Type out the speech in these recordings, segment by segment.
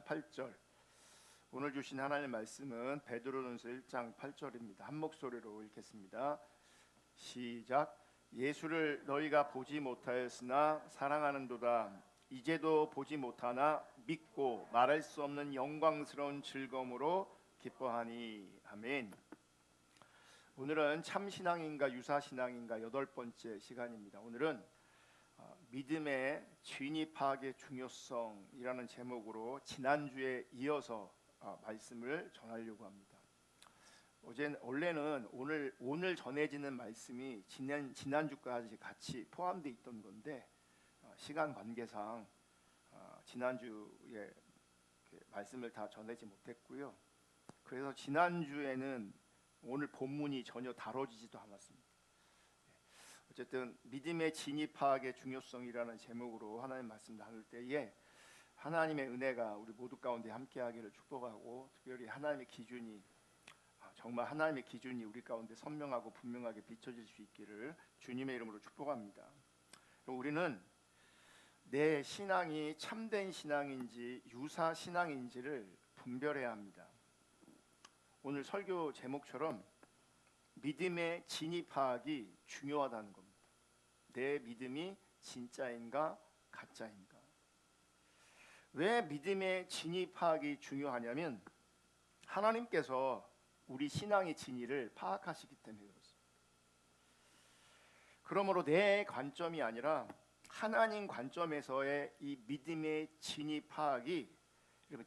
8절. 오늘 주신 하나님의 말씀은 베드로전서 1장 8절입니다. 한 목소리로 읽겠습니다. 시작. 예수를 너희가 보지 못하였으나 사랑하는도다. 이제도 보지 못하나 믿고 말할 수 없는 영광스러운 즐거움으로 기뻐하니. 아멘. 오늘은 참신앙인가 유사신앙인가 8번째 시간입니다. 오늘은 믿음의 진입학의 중요성이라는 제목으로 지난주에 이어서 말씀을 전하려고 합니다. 원래는 오늘 전해지는 말씀이 지난주까지 같이 포함되어 있던 건데 시간 관계상 지난주에 말씀을 다 전하지 못했고요. 그래서 지난주에는 오늘 본문이 전혀 다뤄지지도 않았습니다. 어쨌든 믿음의 진입학의 중요성이라는 제목으로 하나님 말씀 나눌 때에 하나님의 은혜가 우리 모두 가운데 함께하기를 축복하고, 특별히 정말 하나님의 기준이 우리 가운데 선명하고 분명하게 비춰질 수 있기를 주님의 이름으로 축복합니다. 우리는 내 신앙이 참된 신앙인지 유사 신앙인지를 분별해야 합니다. 오늘 설교 제목처럼 믿음의 진입학이 중요하다는 겁니다. 내 믿음이 진짜인가 가짜인가. 왜 믿음의 진입학이 중요하냐면 하나님께서 우리 신앙의 진위를 파악하시기 때문에 그렇습니다. 그러므로 내 관점이 아니라 하나님 관점에서의 이 믿음의 진입학이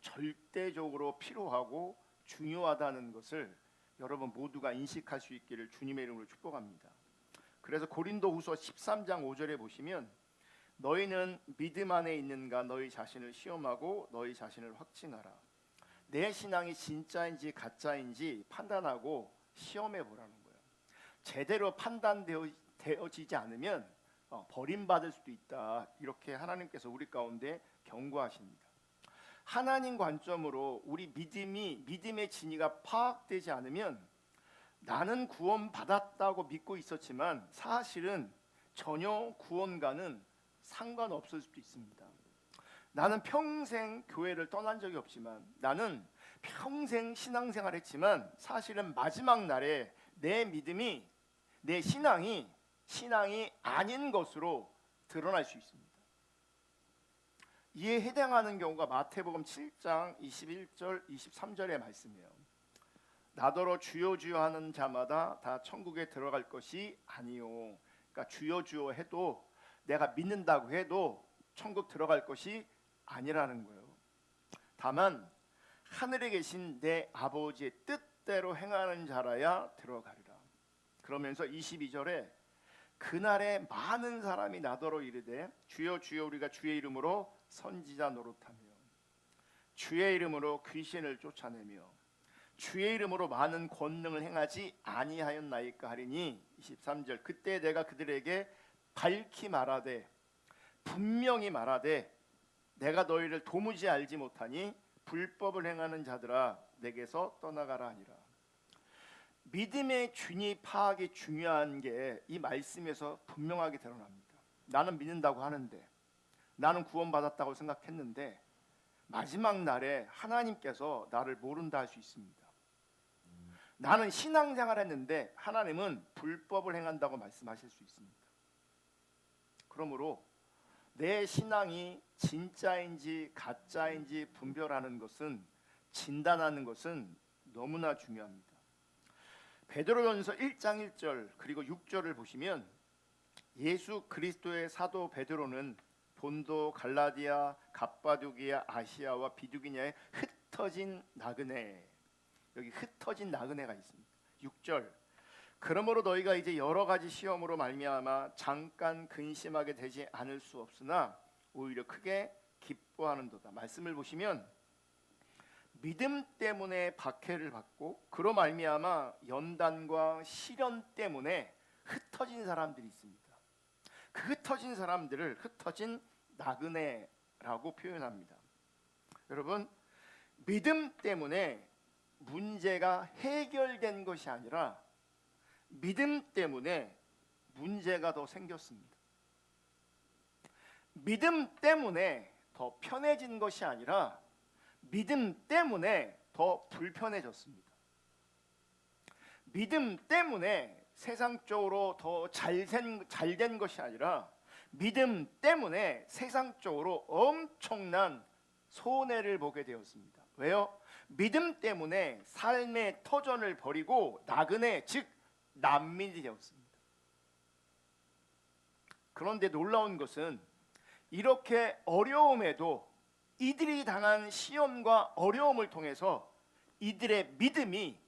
절대적으로 필요하고 중요하다는 것을 여러분 모두가 인식할 수 있기를 주님의 이름으로 축복합니다. 그래서 고린도후서 13장 5절에 보시면 너희는 믿음 안에 있는가 너희 자신을 시험하고 너희 자신을 확증하라. 내 신앙이 진짜인지 가짜인지 판단하고 시험해 보라는 거예요. 제대로 판단되어지지 않으면 버림받을 수도 있다. 이렇게 하나님께서 우리 가운데 경고하십니다. 하나님 관점으로 우리 믿음의 진위가 파악되지 않으면 나는 구원받았다고 믿고 있었지만 사실은 전혀 구원과는 상관없을 수도 있습니다. 나는 평생 교회를 떠난 적이 없지만, 나는 평생 신앙생활 했지만 사실은 마지막 날에 내 믿음이, 내 신앙이 아닌 것으로 드러날 수 있습니다. 이에 해당하는 경우가 마태복음 7장 21절 23절의 말씀이에요. 나더러 주여 주여 하는 자마다 다 천국에 들어갈 것이 아니요. 그러니까 주여 주여 해도, 내가 믿는다고 해도 천국 들어갈 것이 아니라는 거예요. 다만 하늘에 계신 내 아버지의 뜻대로 행하는 자라야 들어가리라. 그러면서 22절에 그날에 많은 사람이 나더러 이르되 주여 주여 우리가 주의 이름으로 선지자 노릇하며 주의 이름으로 귀신을 쫓아내며 주의 이름으로 많은 권능을 행하지 아니하였나이까 하리니. 23절 그때 내가 그들에게 밝히 말하되 분명히 말하되 내가 너희를 도무지 알지 못하니 불법을 행하는 자들아 내게서 떠나가라 하니라. 믿음의 진위 파악이 중요한 게 이 말씀에서 분명하게 드러납니다. 나는 믿는다고 하는데, 나는 구원받았다고 생각했는데 마지막 날에 하나님께서 나를 모른다 할 수 있습니다. 나는 신앙생활 했는데 하나님은 불법을 행한다고 말씀하실 수 있습니다. 그러므로 내 신앙이 진짜인지 가짜인지 분별하는 것은, 진단하는 것은 너무나 중요합니다. 베드로전서 1장 1절 그리고 6절을 보시면 예수 그리스도의 사도 베드로는 본도, 갈라디아, 갑바도기아, 아시아와 비두기냐에 흩어진 나그네, 여기 흩어진 나그네가 있습니다. 6절 그러므로 너희가 이제 여러 가지 시험으로 말미암아 잠깐 근심하게 되지 않을 수 없으나 오히려 크게 기뻐하는도다. 말씀을 보시면 믿음 때문에 박해를 받고 그로 말미암아 연단과 시련 때문에 흩어진 사람들이 있습니다. 그 흩어진 사람들을 흩어진 나그네라고 표현합니다. 여러분, 믿음 때문에 문제가 해결된 것이 아니라 믿음 때문에 문제가 더 생겼습니다. 믿음 때문에 더 편해진 것이 아니라 믿음 때문에 더 불편해졌습니다. 믿음 때문에 세상적으로 더 잘된 것이 아니라 믿음 때문에 세상적으로 엄청난 손해를 보게 되었습니다. 왜요? 믿음 때문에 삶의 터전을 버리고 나그네, 즉 난민이 되었습니다. 그런데 놀라운 것은 이렇게 어려움에도 이들이 당한 시험과 어려움을 통해서 이들의 믿음이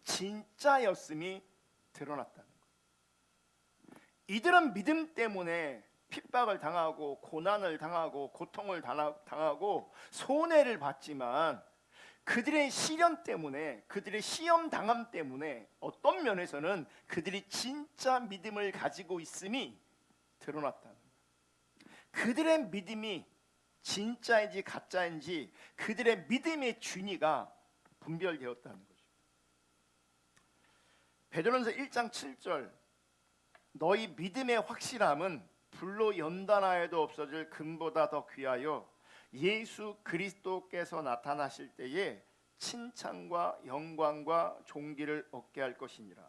진짜였음이 드러났다는 거예요. 이들은 믿음 때문에 핍박을 당하고 고난을 당하고 고통을 당하고 손해를 받지만 그들의 시련 때문에, 그들의 시험 당함 때문에 어떤 면에서는 그들이 진짜 믿음을 가지고 있음이 드러났다는 거예요. 그들의 믿음이 진짜인지 가짜인지 그들의 믿음의 준위가 분별되었다는 거죠. 베드로전서 1장 7절, 너희 믿음의 확실함은 불로 연단하여도 없어질 금보다 더 귀하여 예수 그리스도께서 나타나실 때에 칭찬과 영광과 존귀를 얻게 할 것이니라.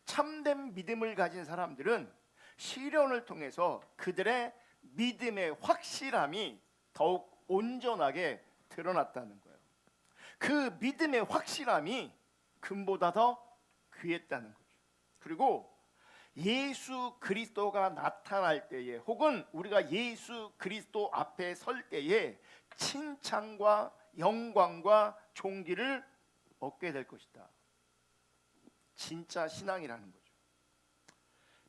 참된 믿음을 가진 사람들은 시련을 통해서 그들의 믿음의 확실함이 더욱 온전하게 드러났다는 거예요. 그 믿음의 확실함이 금보다 더 귀했다는 거죠. 그리고 예수 그리스도가 나타날 때에, 혹은 우리가 예수 그리스도 앞에 설 때에 칭찬과 영광과 존귀를 얻게 될 것이다. 진짜 신앙이라는 거죠.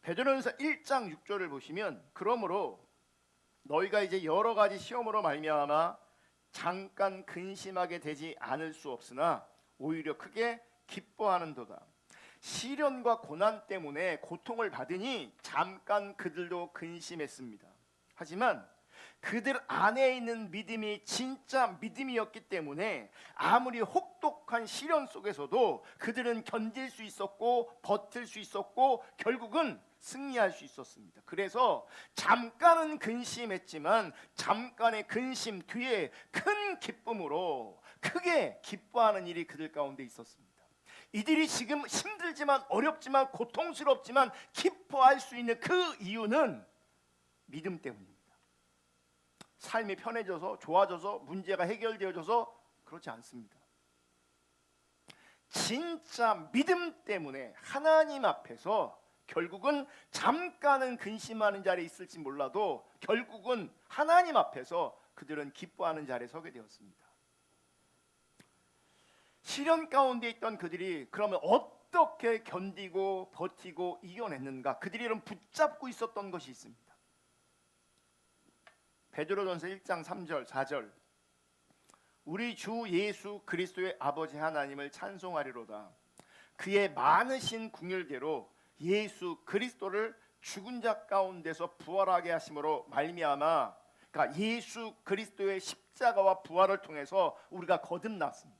베드로전서 1장 6절을 보시면, 그러므로 너희가 이제 여러 가지 시험으로 말미암아 잠깐 근심하게 되지 않을 수 없으나 오히려 크게 기뻐하는도다. 시련과 고난 때문에 고통을 받으니 잠깐 그들도 근심했습니다. 하지만 그들 안에 있는 믿음이 진짜 믿음이었기 때문에 아무리 혹독한 시련 속에서도 그들은 견딜 수 있었고 버틸 수 있었고 결국은 승리할 수 있었습니다. 그래서 잠깐은 근심했지만 잠깐의 근심 뒤에 큰 기쁨으로 크게 기뻐하는 일이 그들 가운데 있었습니다. 이들이 지금 힘들지만 어렵지만 고통스럽지만 기뻐할 수 있는 그 이유는 믿음 때문입니다. 삶이 편해져서 좋아져서 문제가 해결되어져서 그렇지 않습니다. 진짜 믿음 때문에 하나님 앞에서 결국은 잠깐은 근심하는 자리에 있을지 몰라도 결국은 하나님 앞에서 그들은 기뻐하는 자리에 서게 되었습니다. 시련 가운데 있던 그들이 그러면 어떻게 견디고 버티고 이겨냈는가? 그들이 이런 붙잡고 있었던 것이 있습니다. 베드로전서 1장 3절 4절, 우리 주 예수 그리스도의 아버지 하나님을 찬송하리로다. 그의 많으신 긍휼대로 예수 그리스도를 죽은 자 가운데서 부활하게 하심으로 말미암아, 그러니까 예수 그리스도의 십자가와 부활을 통해서 우리가 거듭났습니다.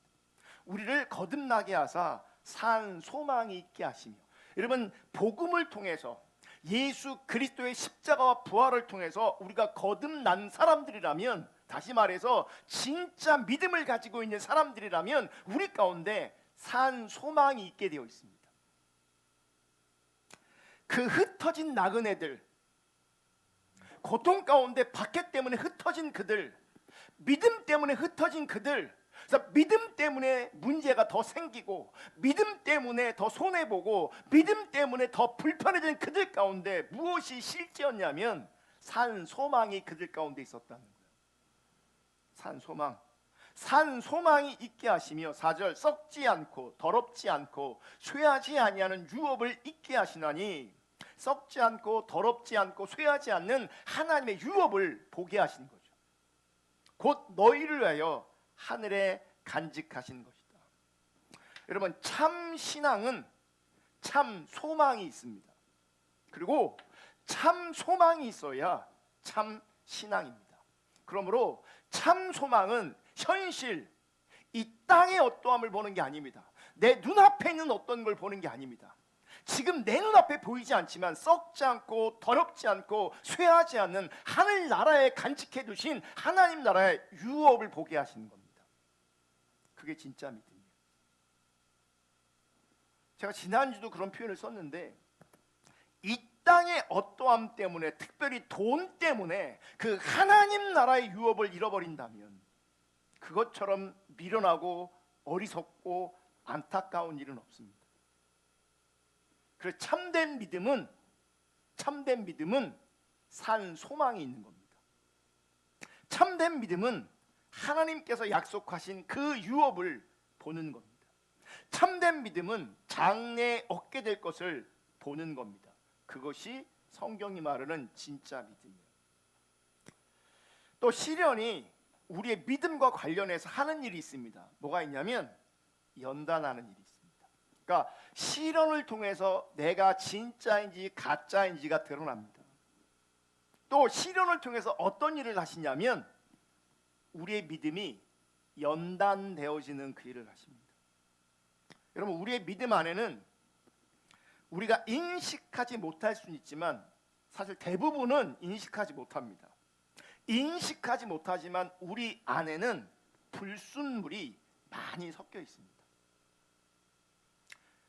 우리를 거듭나게 하사 산 소망이 있게 하시며, 여러분 복음을 통해서 예수 그리스도의 십자가와 부활을 통해서 우리가 거듭난 사람들이라면, 다시 말해서 진짜 믿음을 가지고 있는 사람들이라면 우리 가운데 산 소망이 있게 되어 있습니다. 그 흩어진 나그네들, 고통 가운데 박해 때문에 흩어진 그들, 믿음 때문에 흩어진 그들, 그래서 믿음 때문에 문제가 더 생기고 믿음 때문에 더 손해보고 믿음 때문에 더 불편해진 그들 가운데 무엇이 실제였냐면 산 소망이 그들 가운데 있었다는 거예요. 산 소망이 있게 하시며 4절, 썩지 않고 더럽지 않고 쇠하지 아니하는 유업을 있게 하시나니, 썩지 않고 더럽지 않고 쇠하지 않는 하나님의 유업을 보게 하신 거죠. 곧 너희를 위하여 하늘에 간직하신 것이다. 여러분, 참 신앙은 참 소망이 있습니다. 그리고 참 소망이 있어야 참 신앙입니다. 그러므로 참 소망은 현실, 이 땅의 어떠함을 보는 게 아닙니다. 내 눈앞에 있는 어떤 걸 보는 게 아닙니다. 지금 내 눈앞에 보이지 않지만 썩지 않고 더럽지 않고 쇠하지 않는 하늘나라에 간직해 두신 하나님 나라의 유업을 보게 하시는 겁니다. 그게 진짜 믿음이에요. 제가 지난주도 그런 표현을 썼는데, 이 땅의 어떠함 때문에, 특별히 돈 때문에 그 하나님 나라의 유업을 잃어버린다면 그것처럼 미련하고 어리석고 안타까운 일은 없습니다. 그래서 참된 믿음은 산 소망이 있는 겁니다. 참된 믿음은 하나님께서 약속하신 그 유업을 보는 겁니다. 참된 믿음은 장래에 얻게 될 것을 보는 겁니다. 그것이 성경이 말하는 진짜 믿음이에요. 또 시련이 우리의 믿음과 관련해서 하는 일이 있습니다. 뭐가 있냐면 연단하는 일이 있습니다. 그러니까 시련을 통해서 내가 진짜인지 가짜인지가 드러납니다. 또 시련을 통해서 어떤 일을 하시냐면 우리의 믿음이 연단되어지는 그 일을 하십니다. 여러분, 우리의 믿음 안에는 우리가 인식하지 못할 수는 있지만 사실 대부분은 인식하지 못합니다. 인식하지 못하지만 우리 안에는 불순물이 많이 섞여 있습니다.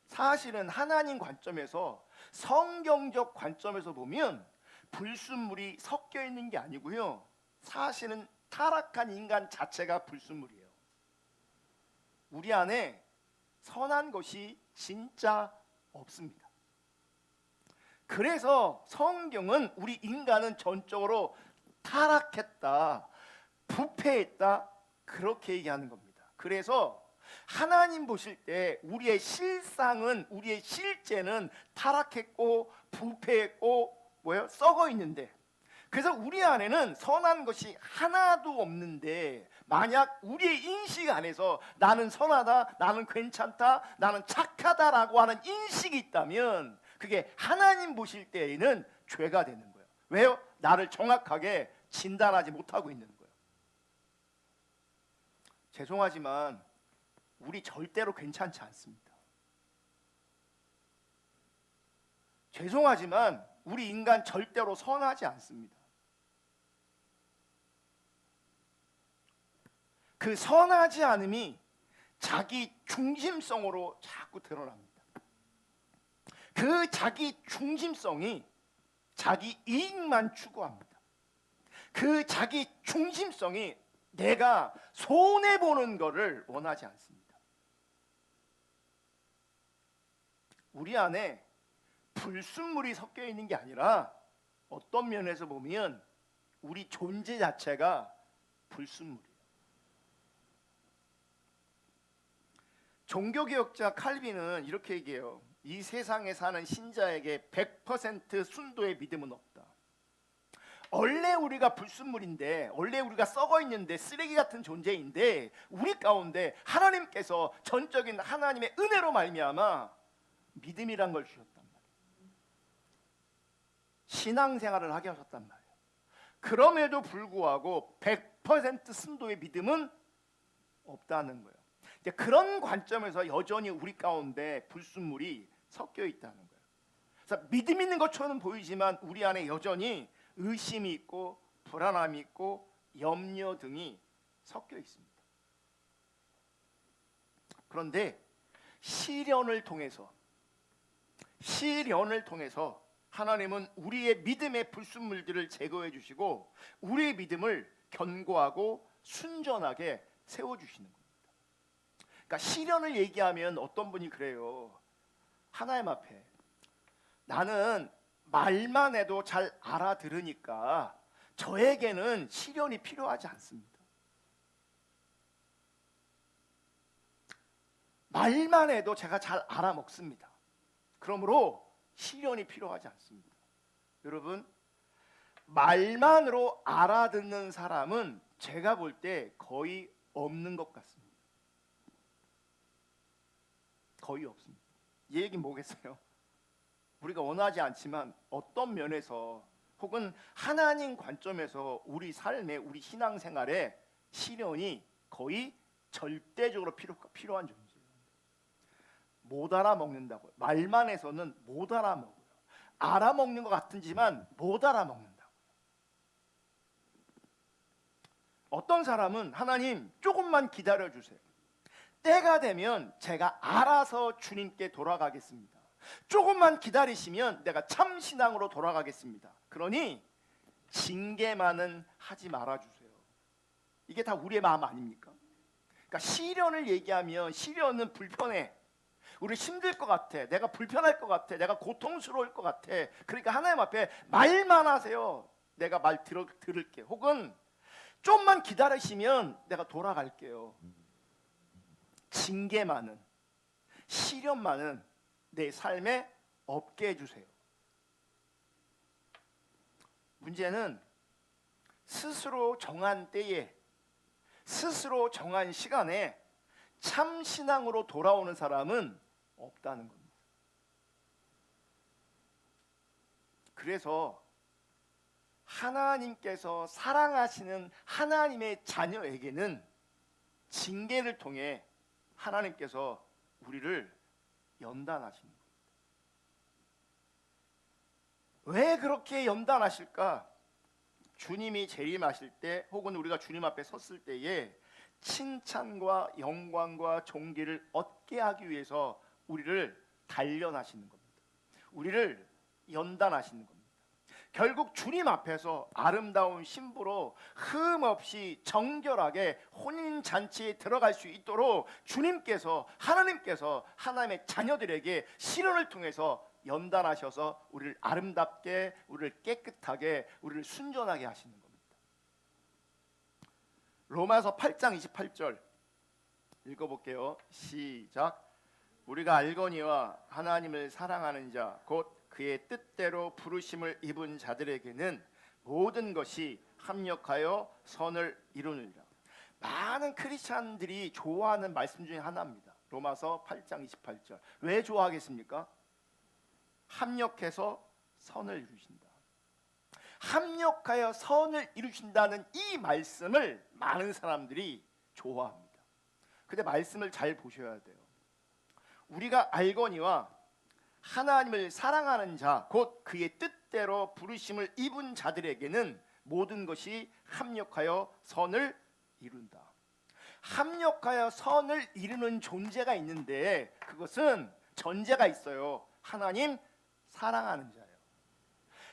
사실은 하나님 관점에서, 성경적 관점에서 보면 불순물이 섞여 있는 게 아니고요, 사실은 타락한 인간 자체가 불순물이에요. 우리 안에 선한 것이 진짜 없습니다. 그래서 성경은 우리 인간은 전적으로 타락했다, 부패했다, 그렇게 얘기하는 겁니다. 그래서 하나님 보실 때 우리의 실상은, 우리의 실제는 타락했고 부패했고 썩어 있는데, 그래서 우리 안에는 선한 것이 하나도 없는데, 만약 우리의 인식 안에서 나는 선하다, 나는 괜찮다, 나는 착하다라고 하는 인식이 있다면 그게 하나님 보실 때에는 죄가 되는 거예요. 왜요? 나를 정확하게 진단하지 못하고 있는 거예요. 죄송하지만 우리 절대로 괜찮지 않습니다. 죄송하지만 우리 인간 절대로 선하지 않습니다. 그 선하지 않음이 자기 중심성으로 자꾸 드러납니다. 그 자기 중심성이 자기 이익만 추구합니다. 그 자기 중심성이 내가 손해보는 것을 원하지 않습니다. 우리 안에 불순물이 섞여 있는 게 아니라 어떤 면에서 보면 우리 존재 자체가 불순물이에요. 종교개혁자 칼빈은 이렇게 얘기해요. 이 세상에 사는 신자에게 100% 순도의 믿음은 없다. 원래 우리가 불순물인데, 원래 우리가 썩어 있는데, 쓰레기 같은 존재인데, 우리 가운데 하나님께서 전적인 하나님의 은혜로 말미암아 믿음이란 걸 주셨단 말이에요. 신앙생활을 하게 하셨단 말이에요. 그럼에도 불구하고 100% 순도의 믿음은 없다는 거예요. 이제 그런 관점에서 여전히 우리 가운데 불순물이 섞여 있다는 거예요. 그래서 믿음 있는 것처럼 보이지만 우리 안에 여전히 의심이 있고 불안함이 있고 염려 등이 섞여 있습니다. 그런데 시련을 통해서 하나님은 우리의 믿음의 불순물들을 제거해 주시고 우리의 믿음을 견고하고 순전하게 세워 주시는 겁니다. 그러니까 시련을 얘기하면 어떤 분이 그래요. 하나님 앞에 나는 말만 해도 잘 알아들으니까 저에게는 시련이 필요하지 않습니다. 말만 해도 제가 잘 알아먹습니다. 그러므로 시련이 필요하지 않습니다. 여러분, 말만으로 알아듣는 사람은 제가 볼 때 거의 없는 것 같습니다. 거의 없습니다. 이 얘기는 뭐겠어요? 우리가 원하지 않지만 어떤 면에서 혹은 하나님 관점에서 우리 삶에, 우리 신앙생활에 시련이 거의 절대적으로 필요한 존재예요. 못 알아먹는다고요. 말만 해서는 못 알아먹어요. 알아먹는 것 같은지만 못 알아먹는다고요. 어떤 사람은 하나님 조금만 기다려주세요. 때가 되면 제가 알아서 주님께 돌아가겠습니다. 조금만 기다리시면 내가 참 신앙으로 돌아가겠습니다. 그러니 징계만은 하지 말아주세요. 이게 다 우리의 마음 아닙니까? 그러니까 시련을 얘기하면 시련은 불편해. 우리 힘들 것 같아. 내가 불편할 것 같아. 내가 고통스러울 것 같아. 그러니까 하나님 앞에 말만 하세요. 내가 말 들을게. 혹은 좀만 기다리시면 내가 돌아갈게요. 징계만은, 시련만은 내 삶에 없게 해주세요. 문제는 스스로 정한 때에, 스스로 정한 시간에 참 신앙으로 돌아오는 사람은 없다는 겁니다. 그래서 하나님께서 사랑하시는 하나님의 자녀에게는 징계를 통해 하나님께서 우리를 연단하십니다. 왜 그렇게 연단하실까? 주님이 재림하실 때 혹은 우리가 주님 앞에 섰을 때에 칭찬과 영광과 존귀를 얻게 하기 위해서 우리를 단련하시는 겁니다. 우리를 연단하시는 겁니다. 결국 주님 앞에서 아름다운 신부로 흠없이 정결하게 혼인잔치에 들어갈 수 있도록 주님께서, 하나님께서 하나님의 자녀들에게 시련을 통해서 연단하셔서 우리를 아름답게, 우리를 깨끗하게, 우리를 순전하게 하시는 겁니다. 로마서 8장 28절 읽어볼게요. 시작. 우리가 알거니와 하나님을 사랑하는 자 곧 그의 뜻대로 부르심을 입은 자들에게는 모든 것이 합력하여 선을 이루느니라. 많은 크리스찬들이 좋아하는 말씀 중에 하나입니다. 로마서 8장 28절. 왜 좋아하겠습니까? 합력해서 선을 이루신다. 합력하여 선을 이루신다는 이 말씀을 많은 사람들이 좋아합니다. 근데 말씀을 잘 보셔야 돼요. 우리가 알거니와 하나님을 사랑하는 자 곧 그의 뜻대로 부르심을 입은 자들에게는 모든 것이 합력하여 선을 이룬다. 합력하여 선을 이루는 존재가 있는데 그것은 전제가 있어요. 하나님 사랑하는 자예요.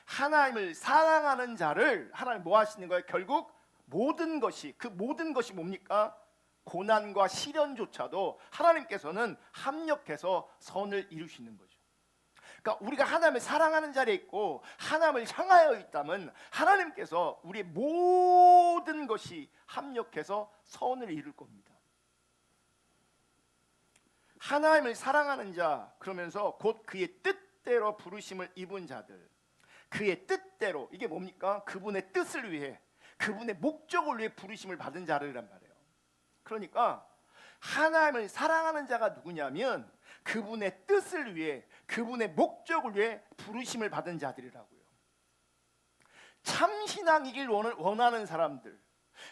하나님을 사랑하는 자를 하나님 뭐 하시는 거예요? 결국 모든 것이, 그 모든 것이 뭡니까? 고난과 시련조차도 하나님께서는 합력해서 선을 이루시는 거죠. 그러니까 우리가 하나님을 사랑하는 자리에 있고 하나님을 향하여 있다면 하나님께서 우리의 모든 것이 합력해서 선을 이룰 겁니다. 하나님을 사랑하는 자, 그러면서 곧 그의 뜻대로 부르심을 입은 자들, 그의 뜻대로, 이게 뭡니까? 그분의 뜻을 위해, 그분의 목적을 위해 부르심을 받은 자들이란 말이에요. 그러니까 하나님을 사랑하는 자가 누구냐면 그분의 뜻을 위해, 그분의 목적을 위해 부르심을 받은 자들이라고요. 참 신앙이길 원하는 사람들,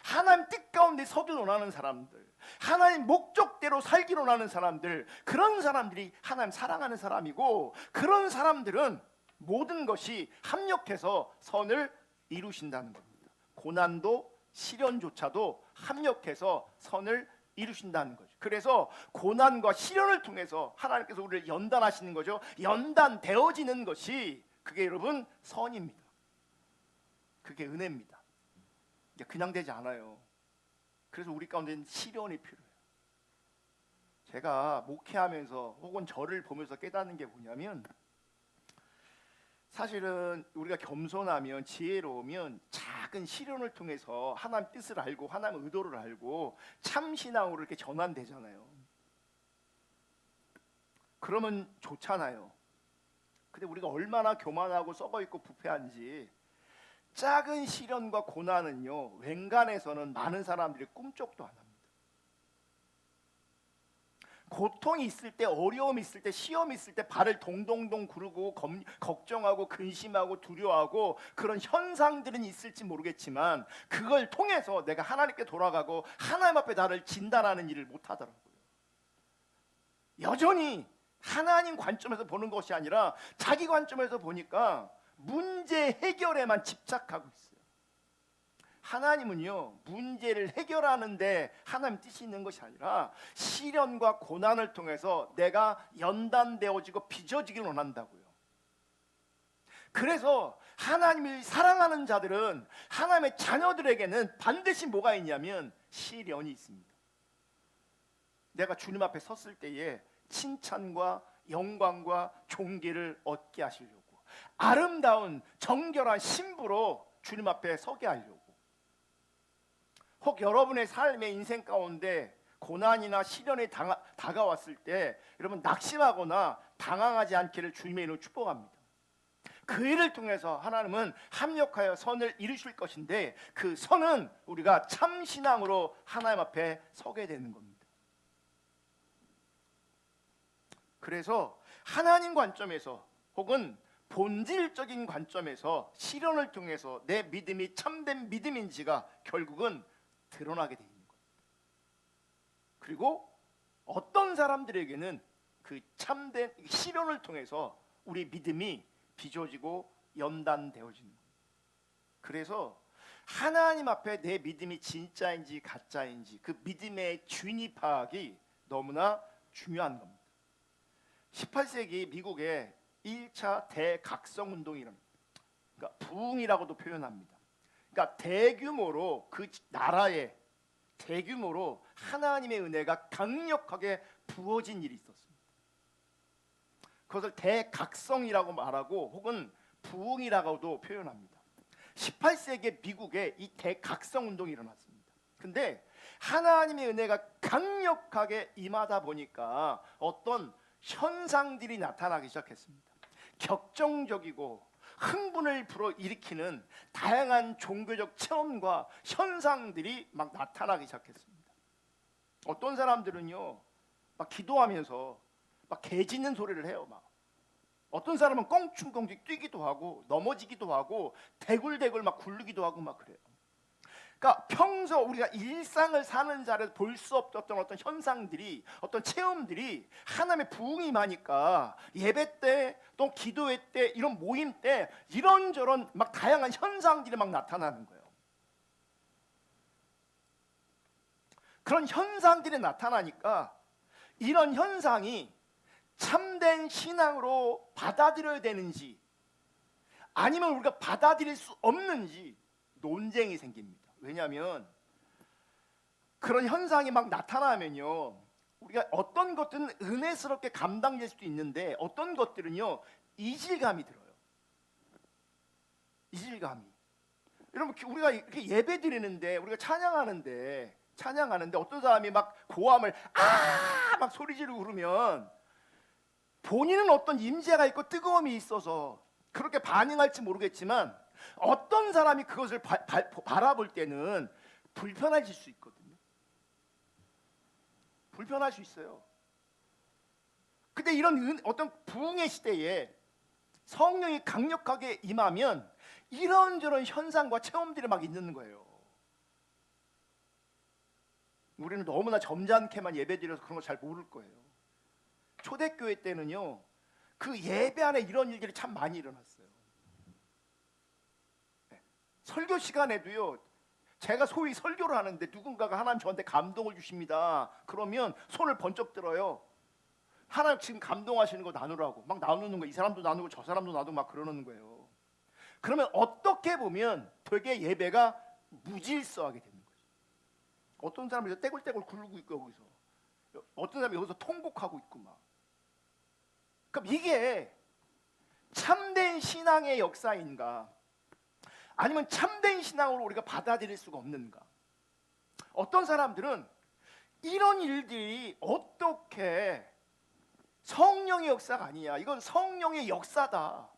하나님 뜻 가운데 서길 원하는 사람들, 하나님 목적대로 살기를 원하는 사람들, 그런 사람들이 하나님 사랑하는 사람이고, 그런 사람들은 모든 것이 합력해서 선을 이루신다는 겁니다. 고난도 시련조차도 합력해서 선을 이루신다는 거죠. 그래서 고난과 시련을 통해서 하나님께서 우리를 연단하시는 거죠. 연단되어지는 것이 그게 여러분 선입니다. 그게 은혜입니다. 그냥 되지 않아요. 그래서 우리 가운데는 시련이 필요해요. 제가 목회하면서 혹은 저를 보면서 깨닫는 게 뭐냐면, 사실은 우리가 겸손하면, 지혜로우면 작은 시련을 통해서 하나님 뜻을 알고 하나님 의도를 알고 참 신앙으로 이렇게 전환되잖아요. 그러면 좋잖아요. 근데 우리가 얼마나 교만하고 썩어있고 부패한지, 작은 시련과 고난은요, 웬간해서는 많은 사람들이 꿈쩍도 안 합니다. 고통이 있을 때, 어려움이 있을 때, 시험이 있을 때 발을 동동동 구르고 걱정하고 근심하고 두려워하고 그런 현상들은 있을지 모르겠지만 그걸 통해서 내가 하나님께 돌아가고 하나님 앞에 나를 진단하는 일을 못하더라고요. 여전히 하나님 관점에서 보는 것이 아니라 자기 관점에서 보니까 문제 해결에만 집착하고 있어요. 하나님은요, 문제를 해결하는데 하나님 뜻이 있는 것이 아니라 시련과 고난을 통해서 내가 연단되어지고 빚어지기를 원한다고요. 그래서 하나님을 사랑하는 자들은, 하나님의 자녀들에게는 반드시 뭐가 있냐면 시련이 있습니다. 내가 주님 앞에 섰을 때에 칭찬과 영광과 존귀를 얻게 하시려고, 아름다운 정결한 신부로 주님 앞에 서게 하려고. 혹 여러분의 삶의 인생 가운데 고난이나 시련이 다가왔을 때 여러분 낙심하거나 당황하지 않기를 주님의 이름으로 축복합니다. 그 일을 통해서 하나님은 합력하여 선을 이루실 것인데, 그 선은 우리가 참 신앙으로 하나님 앞에 서게 되는 겁니다. 그래서 하나님 관점에서 혹은 본질적인 관점에서 시련을 통해서 내 믿음이 참된 믿음인지가 결국은 드러나게 돼 있는 거예요. 그리고 어떤 사람들에게는 그 참된 시련을 통해서 우리 믿음이 빚어지고 연단되어지는 거예요. 그래서 하나님 앞에 내 믿음이 진짜인지 가짜인지 그 믿음의 주인이 파악이 너무나 중요한 겁니다. 18세기 미국의 1차 대각성 운동이랍니다. 그러니까 부흥이라고도 표현합니다. 그러니까 대규모로 그 나라에 대규모로 하나님의 은혜가 강력하게 부어진 일이 있었습니다. 그것을 대각성이라고 말하고 혹은 부흥이라고도 표현합니다. 18세기 미국에 이 대각성 운동이 일어났습니다. 근데 하나님의 은혜가 강력하게 임하다 보니까 어떤 현상들이 나타나기 시작했습니다. 격정적이고 흥분을 불어일으키는 다양한 종교적 체험과 현상들이 막 나타나기 시작했습니다. 어떤 사람들은요, 막 기도하면서 막 개 짖는 소리를 해요. 막 어떤 사람은 껑충껑충 뛰기도 하고 넘어지기도 하고 대굴대굴 막 굴르기도 하고 막 그래요. 그러니까 평소 우리가 일상을 사는 자를 볼 수 없었던 어떤 현상들이, 어떤 체험들이 하나님의 부흥이 임하니까 예배 때 또 기도회 때 이런 모임 때 이런저런 막 다양한 현상들이 막 나타나는 거예요. 그런 현상들이 나타나니까 이런 현상이 참된 신앙으로 받아들여야 되는지 아니면 우리가 받아들일 수 없는지 논쟁이 생깁니다. 왜냐하면 그런 현상이 막 나타나면요, 우리가 어떤 것들은 은혜스럽게 감당될 수도 있는데 어떤 것들은요 이질감이 들어요. 이질감이. 여러분, 우리가 이렇게 예배 드리는데, 우리가 찬양하는데 어떤 사람이 막 고함을 막 소리 지르고 그러면 본인은 어떤 임재가 있고 뜨거움이 있어서 그렇게 반응할지 모르겠지만 어떤 사람이 그것을 바라볼 때는 불편해질 수 있거든요. 불편할 수 있어요. 근데 이런 어떤 부흥의 시대에 성령이 강력하게 임하면 이런저런 현상과 체험들이 막 있는 거예요. 우리는 너무나 점잖게만 예배드려서 그런 거 잘 모를 거예요. 초대교회 때는요, 그 예배 안에 이런 일들이 참 많이 일어났어요. 설교 시간에도요, 제가 소위 설교를 하는데 누군가가 하나님 저한테 감동을 주십니다. 그러면 손을 번쩍 들어요. 하나님 지금 감동하시는 거 나누라고 막 나누는 거예요. 이 사람도 나누고 저 사람도 나누고 막 그러는 거예요. 그러면 어떻게 보면 되게 예배가 무질서하게 되는 거죠. 어떤 사람이 떼굴떼굴 굴르고 있고 여기서, 어떤 사람이 여기서 통곡하고 있고 막. 그럼 이게 참된 신앙의 역사인가? 아니면 참된 신앙으로 우리가 받아들일 수가 없는가? 어떤 사람들은 이런 일들이 어떻게 성령의 역사가 아니냐, 이건 성령의 역사다,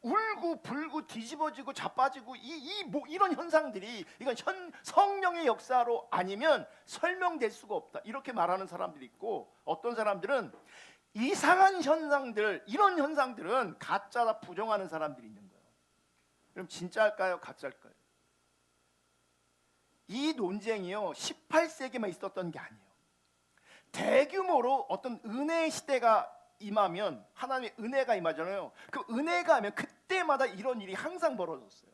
울고 불고 뒤집어지고 자빠지고 이런 현상들이 이건 성령의 역사로 아니면 설명될 수가 없다, 이렇게 말하는 사람들이 있고, 어떤 사람들은 이상한 현상들, 이런 현상들은 가짜다 부정하는 사람들이 있는 거예요. 그럼 진짜일까요? 가짜일까요? 이 논쟁이요 18세기만 있었던 게 아니에요. 대규모로 어떤 은혜의 시대가 임하면, 하나님의 은혜가 임하잖아요. 그 은혜가 하면 그때마다 이런 일이 항상 벌어졌어요.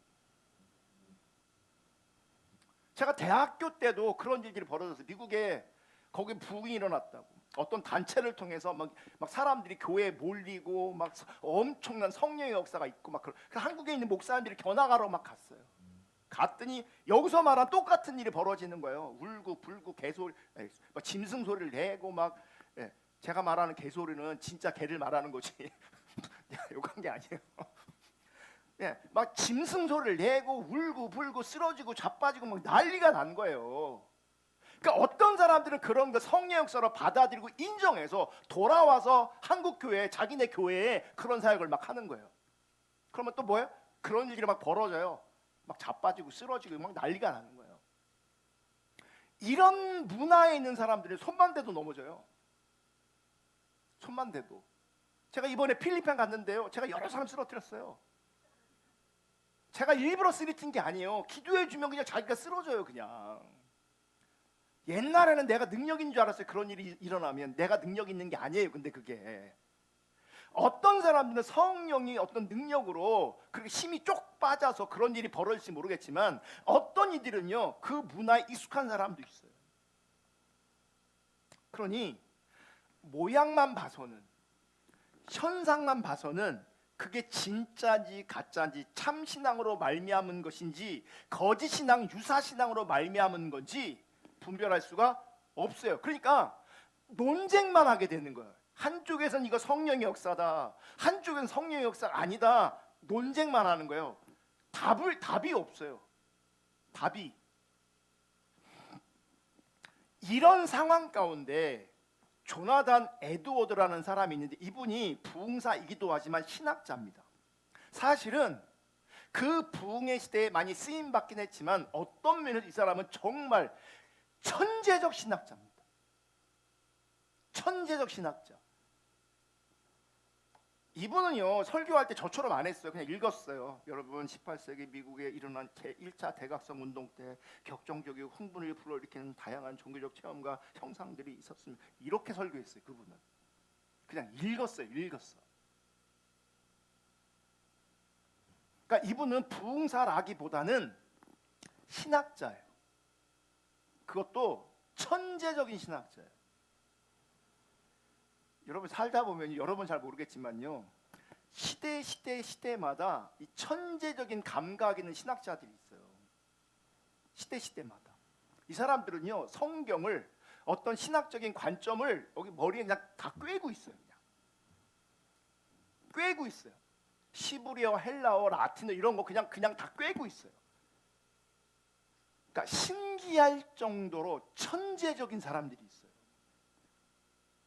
제가 대학교 때도 그런 일들이 벌어졌어요. 미국에 거기 부흥이 일어났다고. 어떤 단체를 통해서 막 사람들이 교회에 몰리고 막 엄청난 성령의 역사가 있고 막 한국에 있는 목사님들이 견학하러 막 갔어요. 갔더니 여기서 말한 똑같은 일이 벌어지는 거예요. 울고 불고 개소리, 막 짐승 소리를 내고 막 제가 말하는 개소리는 진짜 개를 말하는 거지. 욕한 게 아니에요. 막 짐승 소리를 내고 울고 불고 쓰러지고 자빠지고 막 난리가 난 거예요. 그러니까 어떤 사람들은 그런 거 성령 역사로 받아들이고 인정해서 돌아와서 한국 교회, 자기네 교회에 그런 사역을 막 하는 거예요. 그러면 또 뭐예요? 그런 일이 막 벌어져요. 막 자빠지고 쓰러지고 막 난리가 나는 거예요. 이런 문화에 있는 사람들이 손만 대도 넘어져요. 손만 대도. 제가 이번에 필리핀 갔는데요, 제가 여러 사람 쓰러뜨렸어요. 제가 일부러 쓰러뜨린 게 아니에요. 기도해 주면 그냥 자기가 쓰러져요. 그냥. 옛날에는 내가 능력 있는 줄 알았어요. 그런 일이 일어나면 내가 능력 있는 게 아니에요. 근데 그게 어떤 사람들은 성령이 어떤 능력으로 그렇게 힘이 쪽 빠져서 그런 일이 벌어질지 모르겠지만, 어떤 이들은요 그 문화에 익숙한 사람도 있어요. 그러니 모양만 봐서는, 현상만 봐서는 그게 진짜인지 가짜인지, 참신앙으로 말미암은 것인지 거짓신앙, 유사신앙으로 말미암은 건지 분별할 수가 없어요. 그러니까 논쟁만 하게 되는 거예요. 한쪽에서는 이거 성령의 역사다, 한쪽에서는 성령의 역사가 아니다, 논쟁만 하는 거예요. 답이 없어요. 답이. 이런 상황 가운데 조나단 에드워드라는 사람이 있는데, 이분이 부흥사이기도 하지만 신학자입니다. 사실은 그 부흥의 시대에 많이 쓰임받긴 했지만 어떤 면에서 이 사람은 정말 천재적 신학자입니다. 천재적 신학자. 이분은요 설교할 때 저처럼 안 했어요. 그냥 읽었어요. 여러분, 18세기 미국에 일어난 1차 대각성 운동 때 격정적이고 흥분을 불러일으키는 다양한 종교적 체험과 형상들이 있었습니다. 이렇게 설교했어요. 그분은 그냥 읽었어요. 그러니까 이분은 부흥사라기보다는 신학자예요. 그것도 천재적인 신학자예요. 여러분 살다 보면, 여러분 잘 모르겠지만요, 시대마다 이 천재적인 감각 있는 신학자들이 있어요. 시대마다. 이 사람들은요 성경을, 어떤 신학적인 관점을 여기 머리에 그냥 다 꿰고 있어요. 그냥 꿰고 있어요. 시브리어, 헬라어, 라틴어 이런 거 그냥 다 꿰고 있어요. 그러니까 신기할 정도로 천재적인 사람들이 있어요.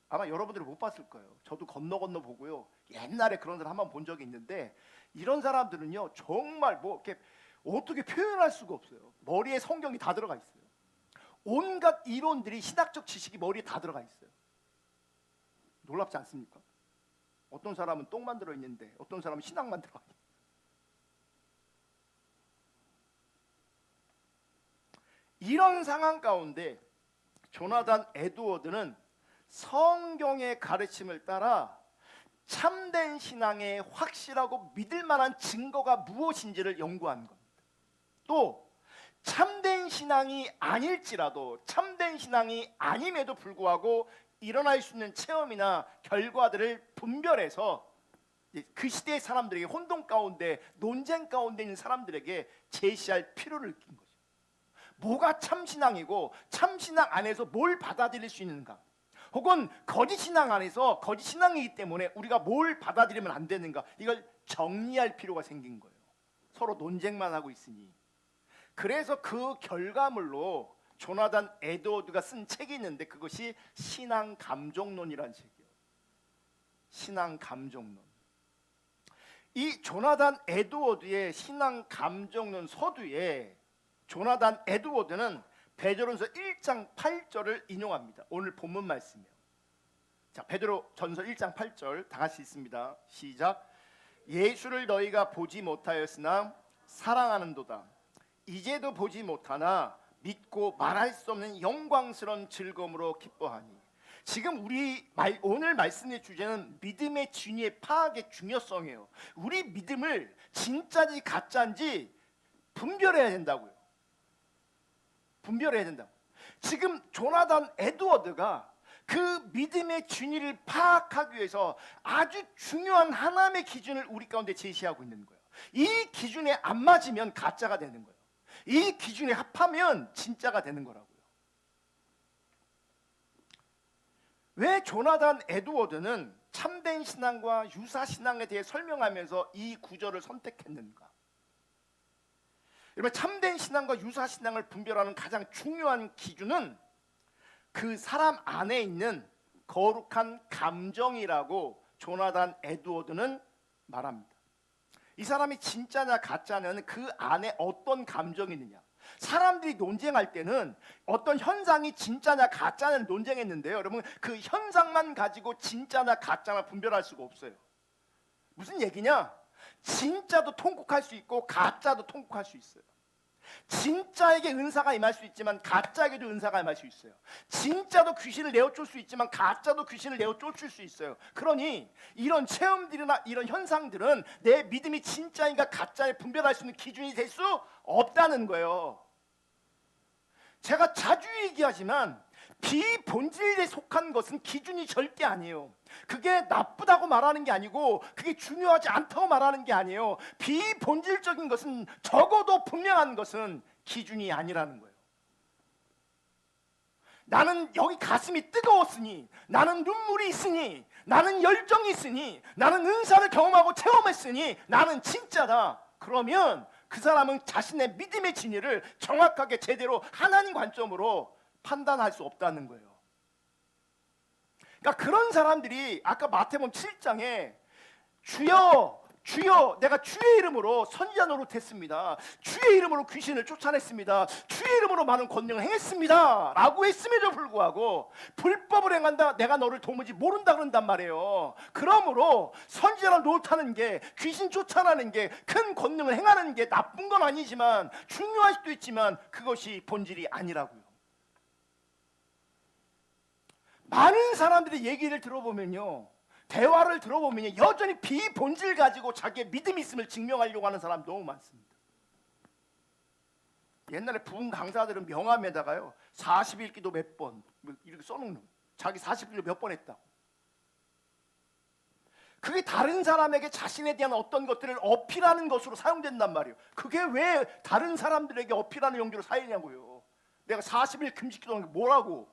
아마 여러분들이 못 봤을 거예요. 저도 건너 보고요, 옛날에 그런 사람 한번 본 적이 있는데, 이런 사람들은요 정말 뭐 이렇게 어떻게 표현할 수가 없어요. 머리에 성경이 다 들어가 있어요. 온갖 이론들이, 신학적 지식이 머리에 다 들어가 있어요. 놀랍지 않습니까? 어떤 사람은 똥만 들어있는데 어떤 사람은 신학만 들어가 있어요. 이런 상황 가운데 조나단 에드워드는 성경의 가르침을 따라 참된 신앙의 확실하고 믿을 만한 증거가 무엇인지를 연구한 겁니다. 또 참된 신앙이 아닐지라도, 참된 신앙이 아님에도 불구하고 일어날 수 있는 체험이나 결과들을 분별해서 그 시대의 사람들에게, 혼돈 가운데 논쟁 가운데 있는 사람들에게 제시할 필요를 느낀 거죠. 뭐가 참신앙이고 참신앙 안에서 뭘 받아들일 수 있는가, 혹은 거짓신앙 안에서 거짓신앙이기 때문에 우리가 뭘 받아들이면 안 되는가, 이걸 정리할 필요가 생긴 거예요. 서로 논쟁만 하고 있으니. 그래서 그 결과물로 조나단 에드워드가 쓴 책이 있는데, 그것이 신앙감정론이라는 책이에요. 신앙감정론. 이 조나단 에드워드의 신앙감정론 서두에 조나단 에드워드는 베드로전서 1장 8절을 인용합니다. 오늘 본문 말씀이에요. 자, 베드로전서 1장 8절 다 같이 읽습니다. 시작. 예수를 너희가 보지 못하였으나 사랑하는도다. 이제도 보지 못하나 믿고 말할 수 없는 영광스러운 즐거움으로 기뻐하니. 지금 오늘 말씀의 주제는 믿음의 진위의 파악의 중요성이에요. 우리 믿음을 진짜인지 가짜인지 분별해야 된다고요. 분별해야 된다고. 지금 조나단 에드워드가 그 믿음의 진리를 파악하기 위해서 아주 중요한 하나님의 기준을 우리 가운데 제시하고 있는 거예요. 이 기준에 안 맞으면 가짜가 되는 거예요. 이 기준에 합하면 진짜가 되는 거라고요. 왜 조나단 에드워드는 참된 신앙과 유사 신앙에 대해 설명하면서 이 구절을 선택했는가? 여러분, 참된 신앙과 유사 신앙을 분별하는 가장 중요한 기준은 그 사람 안에 있는 거룩한 감정이라고 조나단 에드워드는 말합니다. 이 사람이 진짜냐 가짜냐는 그 안에 어떤 감정이 있느냐. 사람들이 논쟁할 때는 어떤 현상이 진짜냐 가짜냐는 논쟁했는데요, 여러분, 그 현상만 가지고 진짜냐 가짜냐 분별할 수가 없어요. 무슨 얘기냐? 진짜도 통곡할 수 있고 가짜도 통곡할 수 있어요. 진짜에게 은사가 임할 수 있지만 가짜에게도 은사가 임할 수 있어요. 진짜도 귀신을 내어쫓을 수 있지만 가짜도 귀신을 내어쫓을 수 있어요. 그러니 이런 체험들이나 이런 현상들은 내 믿음이 진짜인가 가짜에 분별할 수 있는 기준이 될 수 없다는 거예요. 제가 자주 얘기하지만 비본질에 속한 것은 기준이 절대 아니에요. 그게 나쁘다고 말하는 게 아니고 그게 중요하지 않다고 말하는 게 아니에요. 비본질적인 것은, 적어도 분명한 것은 기준이 아니라는 거예요. 나는 여기 가슴이 뜨거웠으니, 나는 눈물이 있으니, 나는 열정이 있으니, 나는 은사를 경험하고 체험했으니 나는 진짜다. 그러면 그 사람은 자신의 믿음의 진리를 정확하게 제대로 하나님 관점으로 판단할 수 없다는 거예요. 그러니까 그런 사람들이 아까 마태복음 7장에 주여 주여 내가 주의 이름으로 선지자 노릇했습니다, 주의 이름으로 귀신을 쫓아냈습니다, 주의 이름으로 많은 권능을 행했습니다 라고 했음에도 불구하고 불법을 행한다, 내가 너를 도무지 모른다 그런단 말이에요. 그러므로 선지자를 노릇하는 게, 귀신 쫓아내는 게, 큰 권능을 행하는 게 나쁜 건 아니지만, 중요할 수도 있지만 그것이 본질이 아니라고요. 많은 사람들의 얘기를 들어보면요, 대화를 들어보면 여전히 비본질 가지고 자기의 믿음이 있음을 증명하려고 하는 사람 너무 많습니다. 옛날에 부흥 강사들은 명함에다가요 40일 기도 몇 번 이렇게 써놓는, 자기 40일 몇 번 했다고. 그게 다른 사람에게 자신에 대한 어떤 것들을 어필하는 것으로 사용된단 말이에요. 그게 왜 다른 사람들에게 어필하는 용도로 사용하냐고요. 내가 40일 금식 기도하는 게 뭐라고.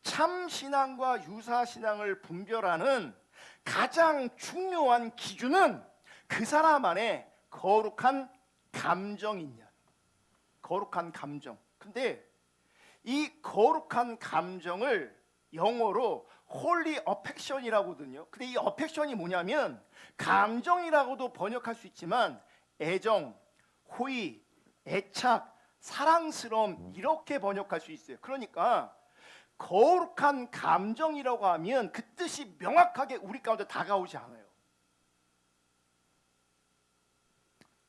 참신앙과 유사신앙을 분별하는 가장 중요한 기준은 그 사람 안에 거룩한 감정이 있냐. 거룩한 감정. 근데 이 거룩한 감정을 영어로 홀리 어펙션이라고 하거든요. 근데 이 어펙션이 뭐냐면, 감정이라고도 번역할 수 있지만 애정, 호의, 애착, 사랑스러움 이렇게 번역할 수 있어요. 그러니까 거룩한 감정이라고 하면 그 뜻이 명확하게 우리 가운데 다가오지 않아요.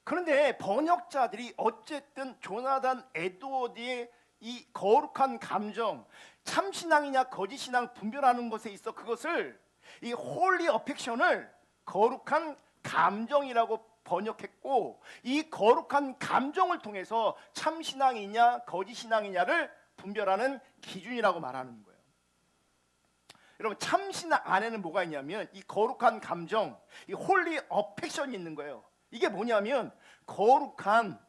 그런데 번역자들이 어쨌든 조나단 에드워드의 이 거룩한 감정, 참신앙이냐 거짓신앙 분별하는 것에 있어 그것을, 이 홀리 어펙션을 거룩한 감정이라고 번역했고, 이 거룩한 감정을 통해서 참신앙이냐 거짓신앙이냐를 분별하는 기준이라고 말하는 거예요. 여러분, 참신앙 안에는 뭐가 있냐면 이 거룩한 감정, 이 홀리 어펙션이 있는 거예요. 이게 뭐냐면 거룩한,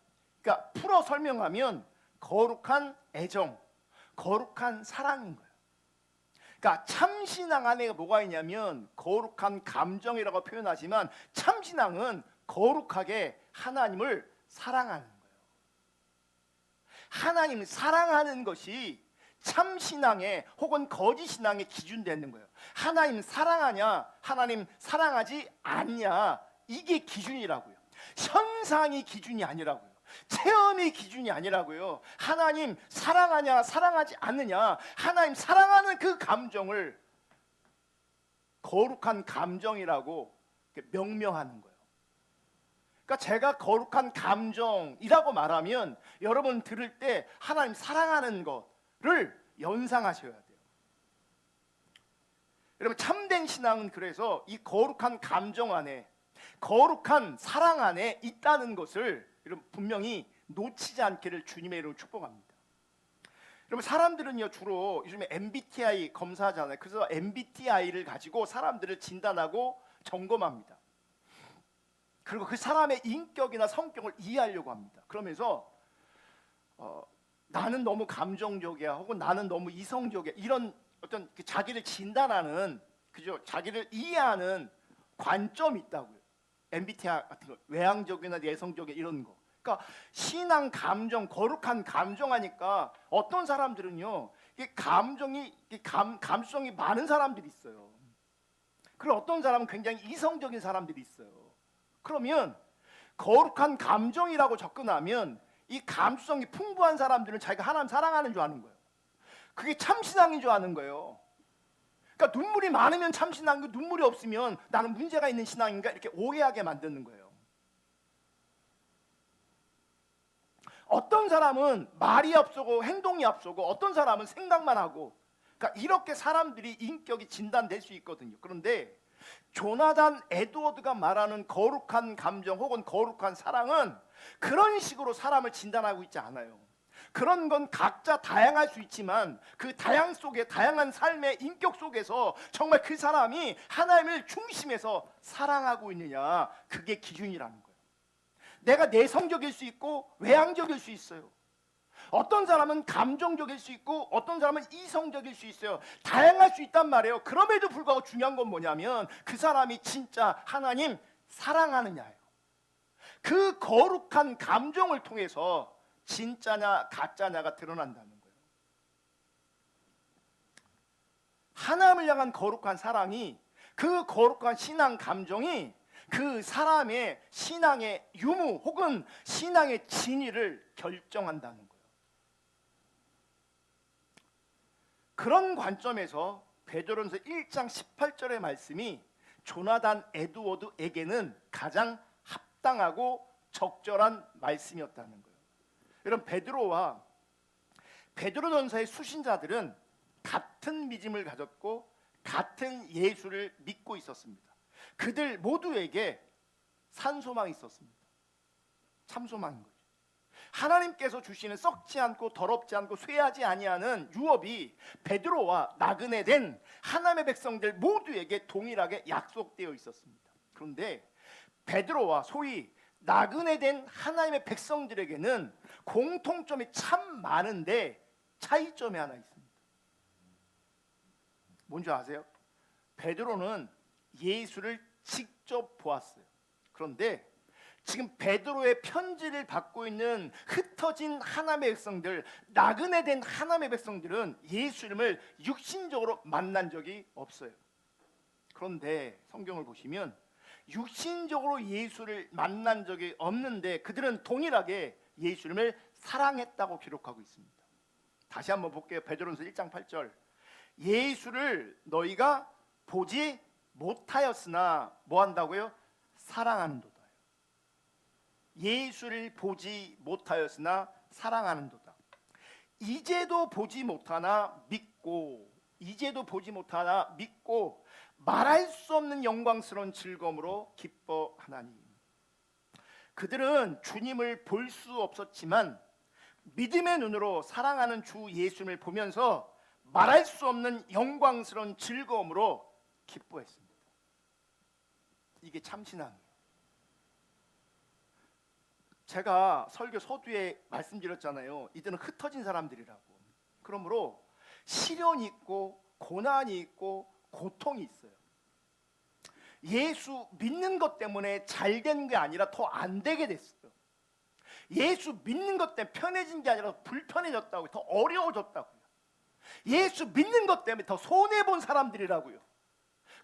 그러니까 풀어 설명하면 거룩한 애정, 거룩한 사랑인 거예요. 그러니까 참신앙 안에 뭐가 있냐면 거룩한 감정이라고 표현하지만 참신앙은 거룩하게 하나님을 사랑하는 거예요. 하나님을 사랑하는 것이 참신앙의 혹은 거짓신앙의 기준 되는 거예요. 하나님 사랑하냐, 하나님 사랑하지 않냐, 이게 기준이라고요. 현상이 기준이 아니라고요. 체험이 기준이 아니라고요. 하나님 사랑하냐 사랑하지 않느냐, 하나님 사랑하는 그 감정을 거룩한 감정이라고 명명하는 거예요. 그러니까 제가 거룩한 감정이라고 말하면 여러분 들을 때 하나님 사랑하는 것을 연상하셔야 돼요. 여러분, 참된 신앙은 그래서 이 거룩한 감정 안에, 거룩한 사랑 안에 있다는 것을 여러분 분명히 놓치지 않기를 주님의 이름으로 축복합니다. 여러분 사람들은요 주로 요즘에 MBTI 검사하잖아요. 그래서 MBTI를 가지고 사람들을 진단하고 점검합니다. 그리고 그 사람의 인격이나 성격을 이해하려고 합니다. 그러면서 나는 너무 감정적이야, 혹은 나는 너무 이성적이야, 이런 어떤 그 자기를 진단하는, 그죠? 자기를 이해하는 관점이 있다고요. MBTI 같은 거, 외향적이나 내성적인 이런 거. 그러니까 신앙, 감정, 거룩한 감정하니까 어떤 사람들은요, 이게 감성이 많은 사람들이 있어요. 그리고 어떤 사람은 굉장히 이성적인 사람들이 있어요. 그러면 거룩한 감정이라고 접근하면 이 감수성이 풍부한 사람들은 자기가 하나님 사랑하는 줄 아는 거예요. 그게 참신앙인 줄 아는 거예요. 그러니까 눈물이 많으면 참신앙이고 눈물이 없으면 나는 문제가 있는 신앙인가, 이렇게 오해하게 만드는 거예요. 어떤 사람은 말이 앞서고 행동이 앞서고 어떤 사람은 생각만 하고, 그러니까 이렇게 사람들이 인격이 진단될 수 있거든요. 그런데 조나단 에드워드가 말하는 거룩한 감정 혹은 거룩한 사랑은 그런 식으로 사람을 진단하고 있지 않아요. 그런 건 각자 다양할 수 있지만 그 다양 속에, 다양한 삶의 인격 속에서 정말 그 사람이 하나님을 중심에서 사랑하고 있느냐, 그게 기준이라는 거예요. 내가 내성적일 수 있고 외향적일 수 있어요. 어떤 사람은 감정적일 수 있고 어떤 사람은 이성적일 수 있어요. 다양할 수 있단 말이에요. 그럼에도 불구하고 중요한 건 뭐냐면 그 사람이 진짜 하나님 사랑하느냐예요. 그 거룩한 감정을 통해서 진짜냐 가짜냐가 드러난다는 거예요. 하나님을 향한 거룩한 사랑이, 그 거룩한 신앙 감정이 그 사람의 신앙의 유무 혹은 신앙의 진위를 결정한다는 거예요. 그런 관점에서 베드로전서 1장 18절의 말씀이 조나단 에드워드에게는 가장 합당하고 적절한 말씀이었다는 거예요. 여러분 베드로와 베드로전서의 수신자들은 같은 믿음을 가졌고 같은 예수를 믿고 있었습니다. 그들 모두에게 산소망이 있었습니다. 참소망인 거죠. 하나님께서 주시는 썩지 않고 더럽지 않고 쇠하지 아니하는 유업이 베드로와 나그네 된 하나님의 백성들 모두에게 동일하게 약속되어 있었습니다. 그런데 베드로와 소위 나그네 된 하나님의 백성들에게는 공통점이 참 많은데 차이점이 하나 있습니다. 뭔지 아세요? 베드로는 예수를 직접 보았어요. 그런데 지금 베드로의 편지를 받고 있는 흩어진 하나님의 백성들, 나그네 된 하나님의 백성들은 예수님을 육신적으로 만난 적이 없어요. 그런데 성경을 보시면 육신적으로 예수를 만난 적이 없는데 그들은 동일하게 예수님을 사랑했다고 기록하고 있습니다. 다시 한번 볼게요. 베드로전서 1장 8절. 예수를 너희가 보지 못하였으나 뭐 한다고요? 사랑하는도다. 예수를 보지 못하였으나 사랑하는도다. 이제도 보지 못하나 믿고, 이제도 보지 못하나 믿고 말할 수 없는 영광스러운 즐거움으로 기뻐하나니. 그들은 주님을 볼 수 없었지만 믿음의 눈으로 사랑하는 주 예수님을 보면서 말할 수 없는 영광스러운 즐거움으로 기뻐했습니다. 이게 참신앙이에요. 제가 설교 서두에 말씀드렸잖아요. 이들은 흩어진 사람들이라고. 그러므로 시련이 있고 고난이 있고 고통이 있어요. 예수 믿는 것 때문에 잘 된 게 아니라 더 안 되게 됐어요. 예수 믿는 것 때문에 편해진 게 아니라 불편해졌다고, 더 어려워졌다고요. 예수 믿는 것 때문에 더 손해본 사람들이라고요.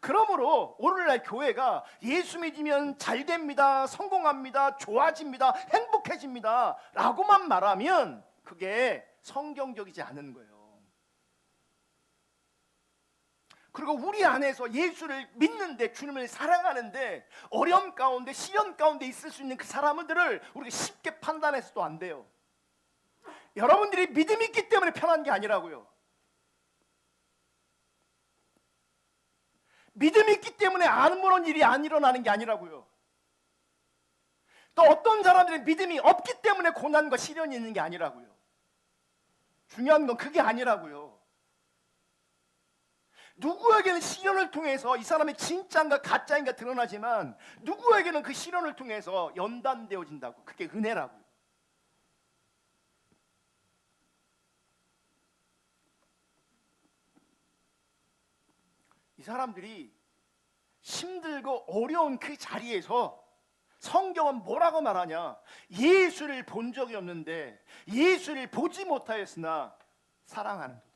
그러므로 오늘날 교회가 예수 믿으면 잘 됩니다, 성공합니다, 좋아집니다, 행복해집니다 라고만 말하면 그게 성경적이지 않은 거예요. 그리고 우리 안에서 예수를 믿는데, 주님을 사랑하는데 어려움 가운데, 시련 가운데 있을 수 있는 그 사람들을 우리가 쉽게 판단해서도 안 돼요. 여러분들이 믿음이 있기 때문에 편한 게 아니라고요. 믿음이 있기 때문에 아무런 일이 안 일어나는 게 아니라고요. 또 어떤 사람들은 믿음이 없기 때문에 고난과 시련이 있는 게 아니라고요. 중요한 건 그게 아니라고요. 누구에게는 시련을 통해서 이 사람의 진짜인가 가짜인가 드러나지만 누구에게는 그 시련을 통해서 연단되어진다고. 그게 은혜라고요. 이 사람들이 힘들고 어려운 그 자리에서 성경은 뭐라고 말하냐? 예수를 본 적이 없는데 예수를 보지 못하였으나 사랑하는도다.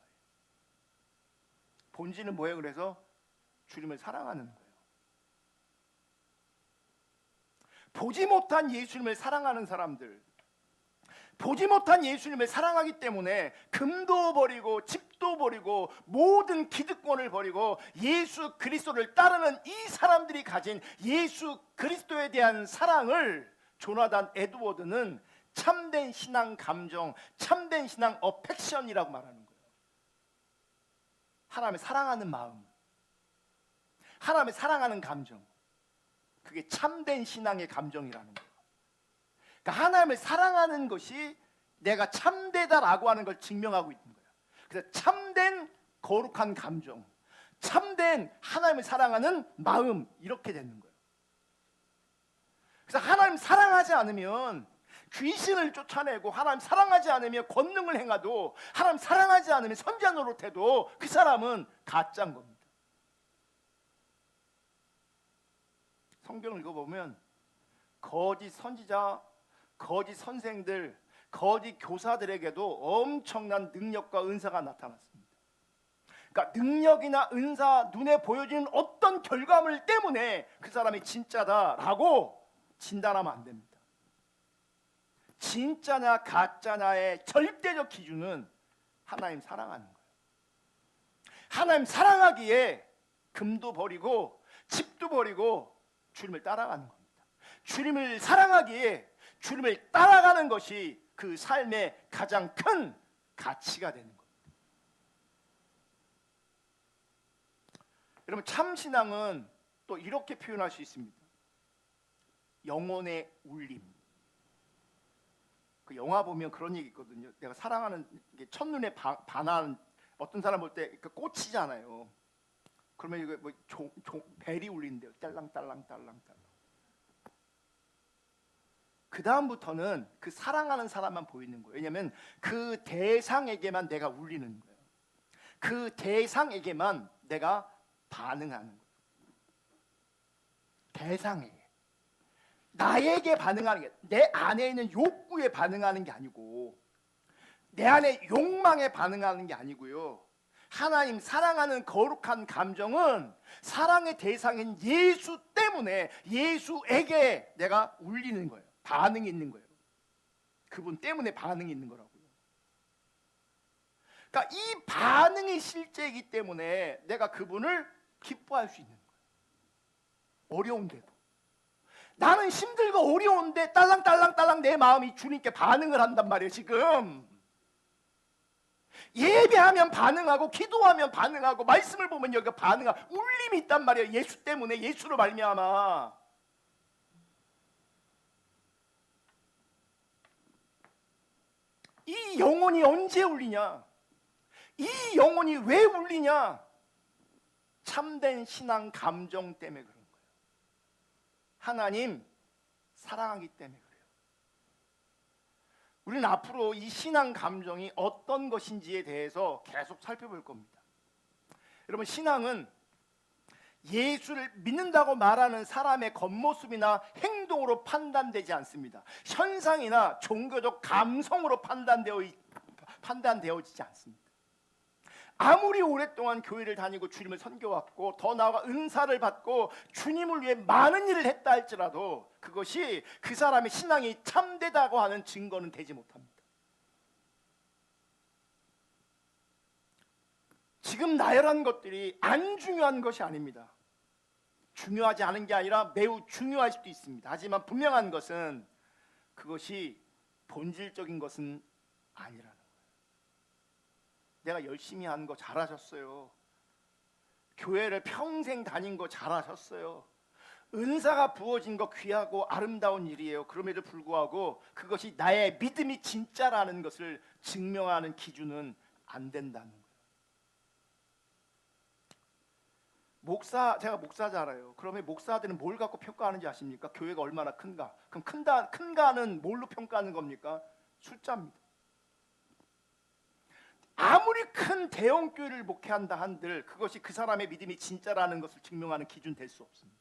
본질은 뭐예요? 그래서 주님을 사랑하는 거예요. 보지 못한 예수님을 사랑하는 사람들, 보지 못한 예수님을 사랑하기 때문에 금도 버리고 집도 버리고 모든 기득권을 버리고 예수 그리스도를 따르는 이 사람들이 가진 예수 그리스도에 대한 사랑을 조나단 에드워드는 참된 신앙 감정, 참된 신앙 어펙션이라고 말하는 거예요. 하나님을 사랑하는 마음, 하나님을 사랑하는 감정, 그게 참된 신앙의 감정이라는 거예요. 그러니까 하나님을 사랑하는 것이 내가 참되다라고 하는 걸 증명하고 있는 거예요. 그래서 참된 거룩한 감정, 참된 하나님을 사랑하는 마음, 이렇게 되는 거예요. 그래서 하나님 사랑하지 않으면 귀신을 쫓아내고, 하나님 사랑하지 않으면 권능을 행하도, 하나님 사랑하지 않으면 선지자 노릇해도 그 사람은 가짜인 겁니다. 성경을 읽어보면 거짓 선지자, 거짓 선생들, 거짓 교사들에게도 엄청난 능력과 은사가 나타났습니다. 그러니까 능력이나 은사, 눈에 보여지는 어떤 결과물 때문에 그 사람이 진짜다라고 진단하면 안 됩니다. 진짜냐 가짜냐의 절대적 기준은 하나님 사랑하는 거예요. 하나님 사랑하기에 금도 버리고 집도 버리고 주님을 따라가는 겁니다. 주님을 사랑하기에 주님을 따라가는 것이 그 삶의 가장 큰 가치가 되는 겁니다. 여러분, 참신앙은 또 이렇게 표현할 수 있습니다. 영혼의 울림. 그 영화 보면 그런 얘기 있거든요. 내가 사랑하는 게 첫눈에 반한, 어떤 사람 볼 때 꽃이잖아요. 그러면 이거 뭐 벨이 울린대요. 딸랑딸랑딸랑딸랑. 그 다음부터는 그 사랑하는 사람만 보이는 거예요. 왜냐하면 그 대상에게만 내가 울리는 거예요. 그 대상에게만 내가 반응하는 거예요. 대상에게. 나에게 반응하는 게, 내 안에 있는 욕구에 반응하는 게 아니고, 내 안에 욕망에 반응하는 게 아니고요. 하나님 사랑하는 거룩한 감정은 사랑의 대상인 예수 때문에 예수에게 내가 울리는 거예요. 반응이 있는 거예요. 그분 때문에 반응이 있는 거라고요. 그러니까 이 반응이 실제이기 때문에 내가 그분을 기뻐할 수 있는 거예요. 어려운데도. 나는 힘들고 어려운데 딸랑딸랑딸랑 내 마음이 주님께 반응을 한단 말이에요. 지금 예배하면 반응하고, 기도하면 반응하고, 말씀을 보면 여기가 반응하고, 울림이 있단 말이에요. 예수 때문에, 예수로 말미암아. 이 영혼이 언제 울리냐? 이 영혼이 왜 울리냐? 참된 신앙 감정 때문에 그런 거예요. 하나님 사랑하기 때문에 그래요. 우리는 앞으로 이 신앙 감정이 어떤 것인지에 대해서 계속 살펴볼 겁니다. 여러분, 신앙은 예수를 믿는다고 말하는 사람의 겉모습이나 행동으로 판단되지 않습니다. 현상이나 종교적 감성으로 판단되어지지 않습니다. 아무리 오랫동안 교회를 다니고 주님을 섬겨왔고, 더 나아가 은사를 받고 주님을 위해 많은 일을 했다 할지라도 그것이 그 사람의 신앙이 참되다고 하는 증거는 되지 못합니다. 지금 나열한 것들이 안 중요한 것이 아닙니다. 중요하지 않은 게 아니라 매우 중요할 수도 있습니다. 하지만 분명한 것은 그것이 본질적인 것은 아니라는 거예요. 내가 열심히 한 거 잘하셨어요. 교회를 평생 다닌 거 잘하셨어요. 은사가 부어진 거 귀하고 아름다운 일이에요. 그럼에도 불구하고 그것이 나의 믿음이 진짜라는 것을 증명하는 기준은 안 된다는 거예요. 제가 목사잖아요. 그러면 목사들은 뭘 갖고 평가하는지 아십니까? 교회가 얼마나 큰가? 그럼 큰가는 뭘로 평가하는 겁니까? 숫자입니다. 아무리 큰 대형 교회를 목회한다 한들 그것이 그 사람의 믿음이 진짜라는 것을 증명하는 기준 될 수 없습니다.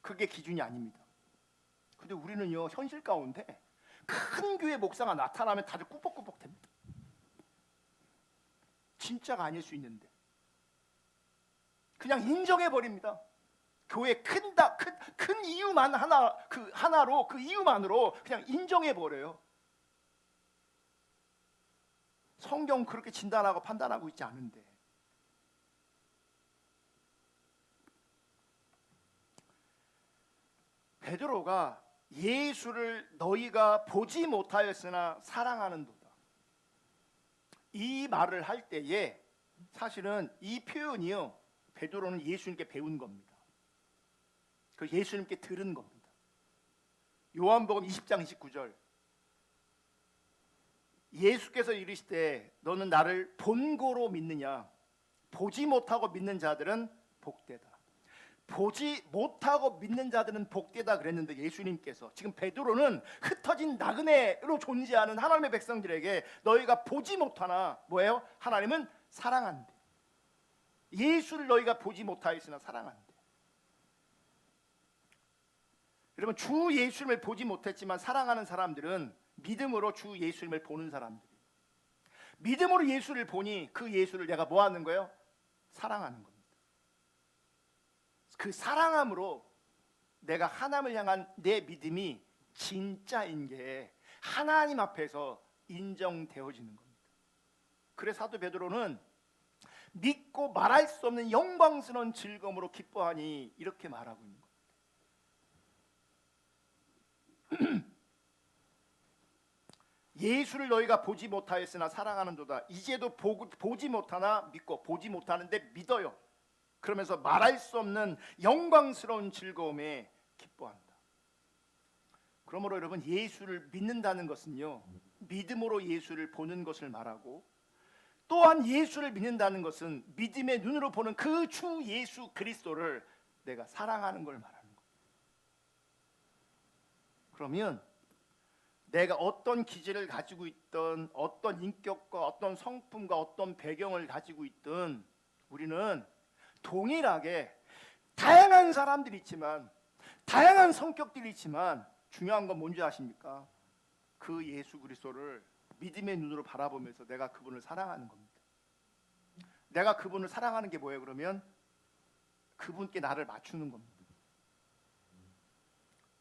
그게 기준이 아닙니다. 근데 우리는요, 현실 가운데 큰 교회 목사가 나타나면 다들 꾸벅꾸벅 됩니다. 진짜가 아닐 수 있는데 그냥 인정해 버립니다. 교회 큰 이유만 하나로 그 이유만으로 그냥 인정해 버려요. 성경 그렇게 진단하고 판단하고 있지 않은데. 베드로가 예수를 너희가 보지 못하였으나 사랑하는도다, 이 말을 할 때에 사실은 이 표현이요, 베드로는 예수님께 배운 겁니다. 그 예수님께 들은 겁니다. 요한복음 20장 29절, 예수께서 이르시되 너는 나를 본고로 믿느냐? 보지 못하고 믿는 자들은 복되다. 보지 못하고 믿는 자들은 복되다 그랬는데 예수님께서 지금 베드로는 흩어진 나그네로 존재하는 하나님의 백성들에게 너희가 보지 못하나 뭐예요? 하나님은 사랑한대. 예수를 너희가 보지 못하였으나 사랑한대. 여러분, 주 예수님을 보지 못했지만 사랑하는 사람들은 믿음으로 주 예수님을 보는 사람들이에요. 믿음으로 예수를 보니 그 예수를 내가 뭐 하는 거예요? 사랑하는 겁니다. 그 사랑함으로 내가 하나님을 향한 내 믿음이 진짜인 게 하나님 앞에서 인정되어지는 겁니다. 그래서 사도 베드로는 믿고 말할 수 없는 영광스러운 즐거움으로 기뻐하니 이렇게 말하고 있는 겁니다. 예수를 너희가 보지 못하였으나 사랑하는도다. 이제도 보지 못하나 믿고, 보지 못하는데 믿어요. 그러면서 말할 수 없는 영광스러운 즐거움에 기뻐한다. 그러므로 여러분, 예수를 믿는다는 것은요, 믿음으로 예수를 보는 것을 말하고, 또한 예수를 믿는다는 것은 믿음의 눈으로 보는 그 주 예수 그리스도를 내가 사랑하는 걸 말하는 거예요. 그러면 내가 어떤 기질을 가지고 있든, 어떤 인격과 어떤 성품과 어떤 배경을 가지고 있든, 우리는 동일하게 다양한 사람들이 있지만, 다양한 성격들이 있지만, 중요한 건 뭔지 아십니까? 그 예수 그리스도를 믿음의 눈으로 바라보면서 내가 그분을 사랑하는 겁니다. 내가 그분을 사랑하는 게 뭐예요? 그러면 그분께 나를 맞추는 겁니다.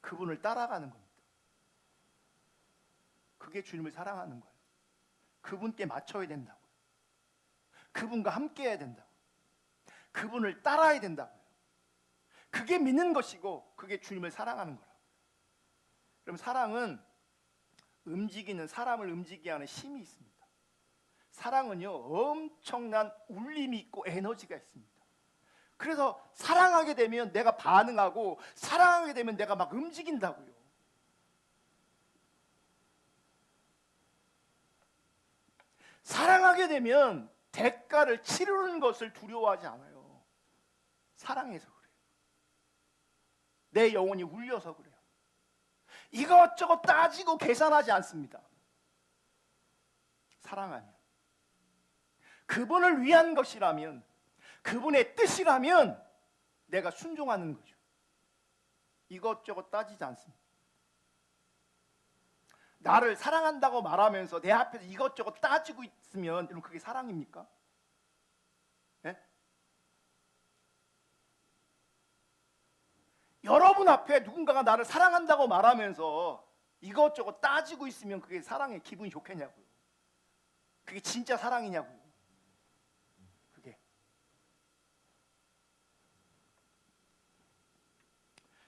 그분을 따라가는 겁니다. 그게 주님을 사랑하는 거예요. 그분께 맞춰야 된다고요. 그분과 함께 해야 된다고요. 그분을 따라야 된다고요. 그게 믿는 것이고 그게 주님을 사랑하는 거라고. 그럼 사랑은 사람을 움직이게 하는 힘이 있습니다. 사랑은요, 엄청난 울림이 있고 에너지가 있습니다. 그래서 사랑하게 되면 내가 반응하고, 사랑하게 되면 내가 막 움직인다고요. 사랑하게 되면 대가를 치르는 것을 두려워하지 않아요. 사랑해서 그래요. 내 영혼이 울려서 그래요. 이것저것 따지고 계산하지 않습니다. 사랑하면, 그분을 위한 것이라면, 그분의 뜻이라면 내가 순종하는 거죠. 이것저것 따지지 않습니다. 나를 사랑한다고 말하면서 내 앞에서 이것저것 따지고 있으면 여러분, 그게 사랑입니까? 네? 여러분 앞에 누군가가 나를 사랑한다고 말하면서 이것저것 따지고 있으면 그게 사랑에 기분이 좋겠냐고요. 그게 진짜 사랑이냐고요. 그게